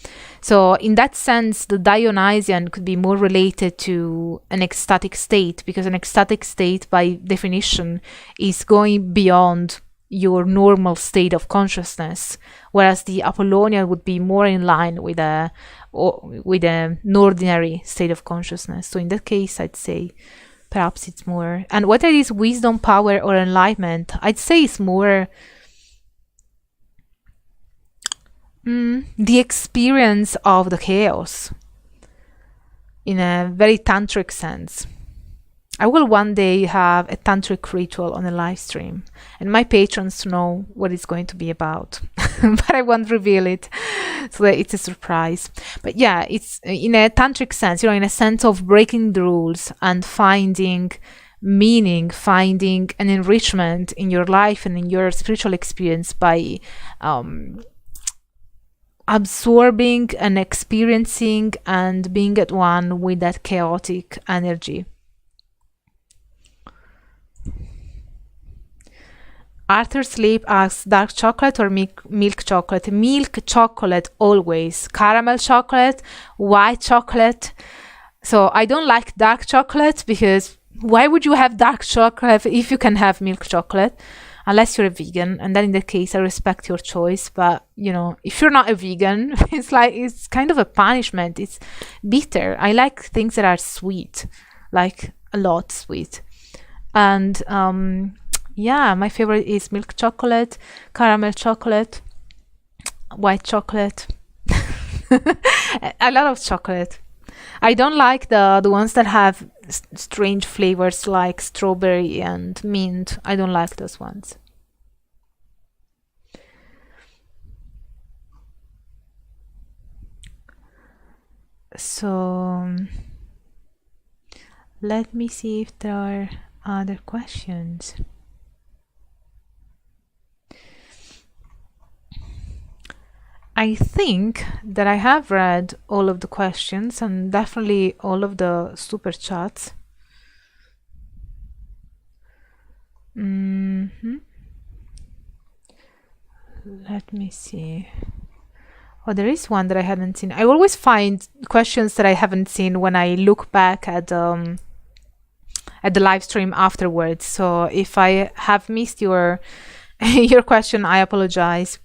So in that sense, the Dionysian could be more related to an ecstatic state, because an ecstatic state, by definition, is going beyond your normal state of consciousness, whereas the Apollonian would be more in line with an ordinary state of consciousness. So in that case, I'd say perhaps it's more, and whether it is wisdom, power, or enlightenment, I'd say it's more the experience of the chaos in a very tantric sense. I will one day have a tantric ritual on a live stream, and my patrons know what it's going to be about, but I won't reveal it, so that it's a surprise. But yeah, it's in a tantric sense, in a sense of breaking the rules and finding meaning, finding an enrichment in your life and in your spiritual experience by absorbing and experiencing and being at one with that chaotic energy. Arthur Sleep asks, dark chocolate or milk chocolate? Milk chocolate always. Caramel chocolate, white chocolate. So I don't like dark chocolate, because why would you have dark chocolate if you can have milk chocolate? Unless you're a vegan, and then in that case I respect your choice. But you know, if you're not a vegan, it's kind of a punishment. It's bitter. I like things that are sweet, like a lot sweet. And yeah, my favorite is milk chocolate, caramel chocolate, white chocolate, a lot of chocolate. I don't like the ones that have strange flavors like strawberry and mint. I don't like those ones. So let me see if there are other questions. I think that I have read all of the questions and definitely all of the super chats. Let me see. Oh, there is one that I haven't seen. I always find questions that I haven't seen when I look back at the live stream afterwards. So if I have missed your your question, I apologize.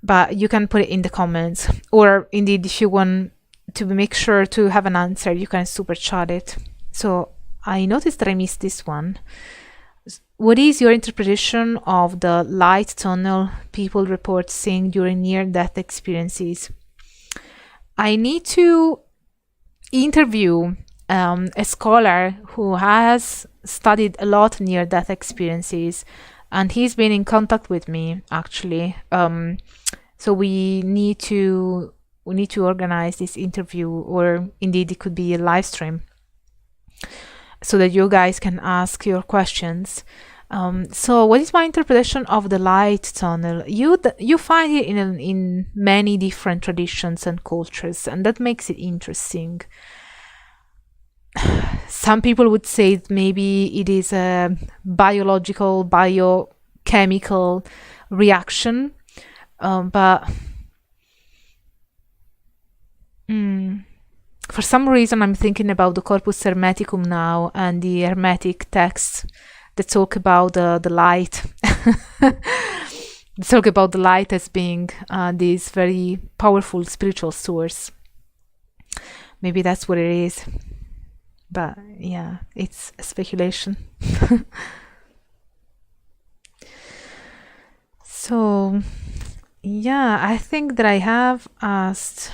But you can put it in the comments, or indeed if you want to make sure to have an answer, you can super chat it. So I noticed that I missed this one. What is your interpretation of the light tunnel people report seeing during near-death experiences? I need to interview a scholar who has studied a lot near-death experiences, and he's been in contact with me actually. So we need to organize this interview, or indeed it could be a live stream, so that you guys can ask your questions. So what is my interpretation of the light tunnel? You find it in many different traditions and cultures, and that makes it interesting. Some people would say that maybe it is a biological, biochemical reaction, but for some reason I'm thinking about the Corpus Hermeticum now, and the Hermetic texts that talk about the light. They talk about the light as being this very powerful spiritual source. Maybe that's what it is. But yeah, it's a speculation. So yeah, I think that I have asked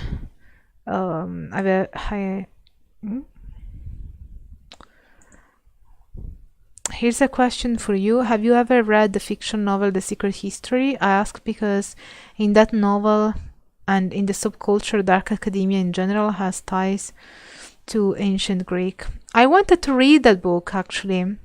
here's a question for you. Have you ever read the fiction novel The Secret History? I ask because in that novel and in the subculture, dark academia in general has ties to ancient Greek. I wanted to read that book actually,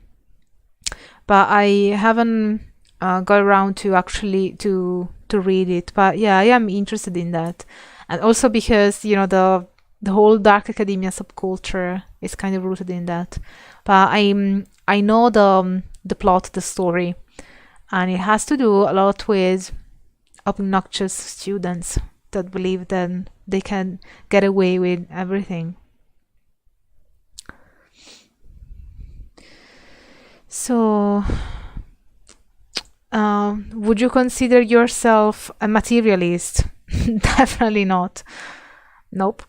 but I haven't got around to actually to read it. But yeah, I am interested in that, and also because you know the whole dark academia subculture is kind of rooted in that. But I know the plot, the story, and it has to do a lot with obnoxious students that believe that they can get away with everything. So, would you consider yourself a materialist? Definitely not. Nope.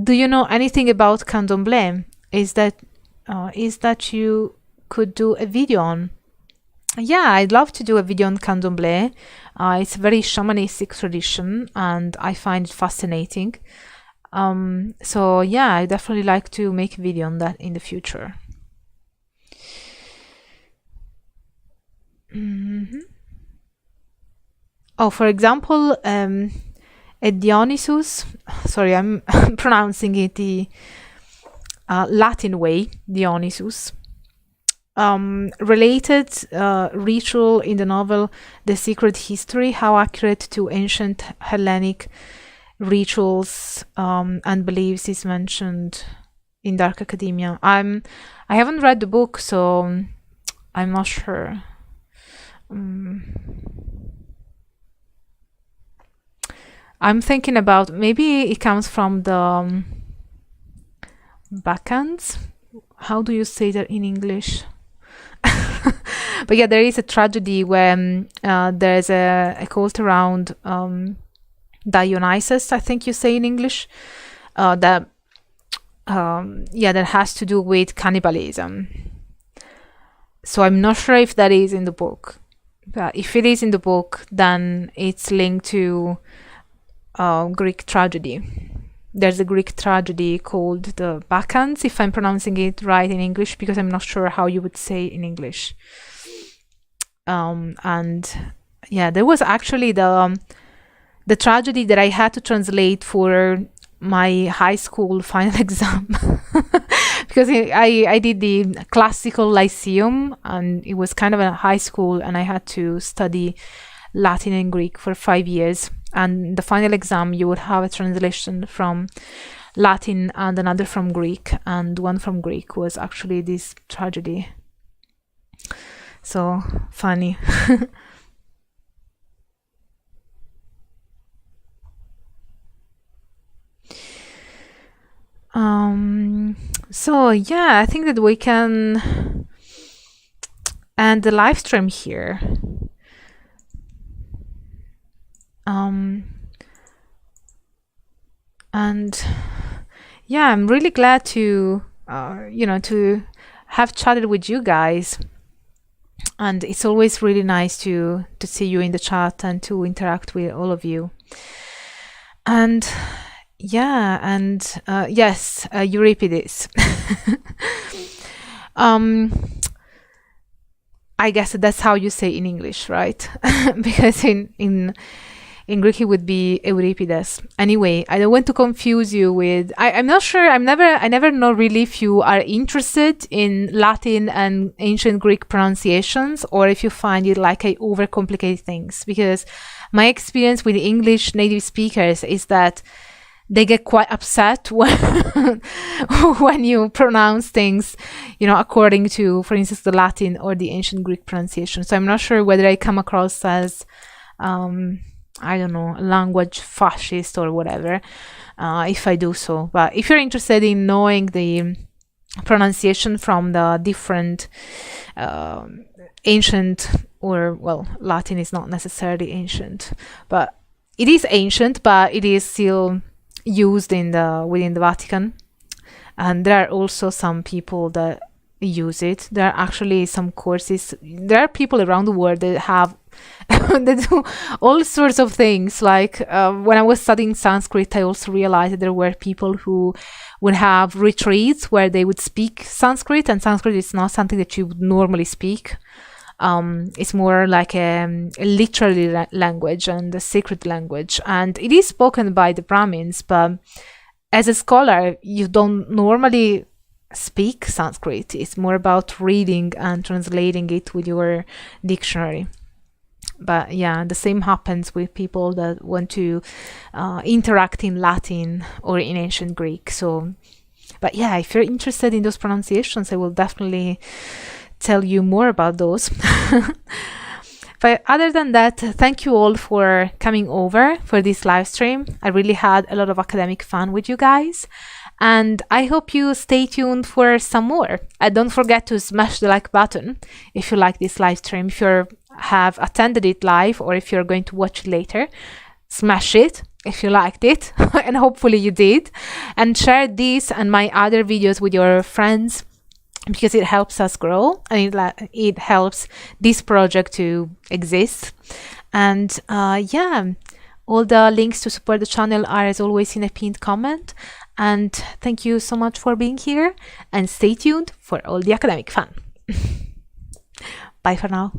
Do you know anything about candomblé? Is that you could do a video on? Yeah, I'd love to do a video on candomblé. It's a very shamanistic tradition, and I find it fascinating. So yeah, I definitely like to make a video on that in the future. Oh, for example, a Dionysus, sorry, I'm pronouncing it the Latin way, Dionysus, related ritual in the novel The Secret History, how accurate to ancient Hellenic rituals and beliefs is mentioned in Dark Academia. I haven't read the book, so I'm not sure. I'm thinking about maybe it comes from the backhands. How do you say that in English? But yeah, there is a tragedy when there's a cult around Dionysus, I think you say in English, that has to do with cannibalism. So I'm not sure if that is in the book. But if it is in the book, then it's linked to Greek tragedy. There's a Greek tragedy called the Bacchantes, if I'm pronouncing it right in English, because I'm not sure how you would say it in English. And yeah, there was actually the tragedy that I had to translate for my high school final exam because I did the classical lyceum, and it was kind of a high school, and I had to study Latin and Greek for 5 years. And the final exam, you would have a translation from Latin and another from Greek, and one from Greek was actually this tragedy. So funny. So yeah, I think that we can end the live stream here. And yeah, I'm really glad to to have chatted with you guys, and it's always really nice to see you in the chat and to interact with all of you. And yeah, and yes, Euripides. I guess that's how you say in English, right? Because in Greek it would be Euripides. Anyway, I don't want to confuse you with. I'm not sure. I never know really if you are interested in Latin and ancient Greek pronunciations, or if you find it like I overcomplicate things. Because my experience with English native speakers is that they get quite upset when you pronounce things, according to, for instance, the Latin or the ancient Greek pronunciation. So I'm not sure whether I come across as, I don't know, language fascist or whatever, if I do so. But if you're interested in knowing the pronunciation from the different ancient, or, well, Latin is not necessarily ancient, but it is ancient, but it is still used within the Vatican, and there are also some people that use it. There are actually some courses. There are people around the world that have that do all sorts of things. Like when I was studying Sanskrit, I also realized that there were people who would have retreats where they would speak Sanskrit, and Sanskrit is not something that you would normally speak. It's more like a literary language and a sacred language, and it is spoken by the Brahmins, but as a scholar you don't normally speak Sanskrit. It's more about reading and translating it with your dictionary. But yeah, the same happens with people that want to interact in Latin or in ancient Greek. So, but yeah, if you're interested in those pronunciations, I will definitely tell you more about those. But other than that, thank you all for coming over for this live stream. I really had a lot of academic fun with you guys, and I hope you stay tuned for some more. And don't forget to smash the like button if you like this live stream. If you have attended it live, or if you're going to watch it later, smash it if you liked it, and hopefully you did. And share this and my other videos with your friends, because it helps us grow, and it helps this project to exist. And yeah, all the links to support the channel are, as always, in a pinned comment. And thank you so much for being here, and stay tuned for all the academic fun. Bye for now.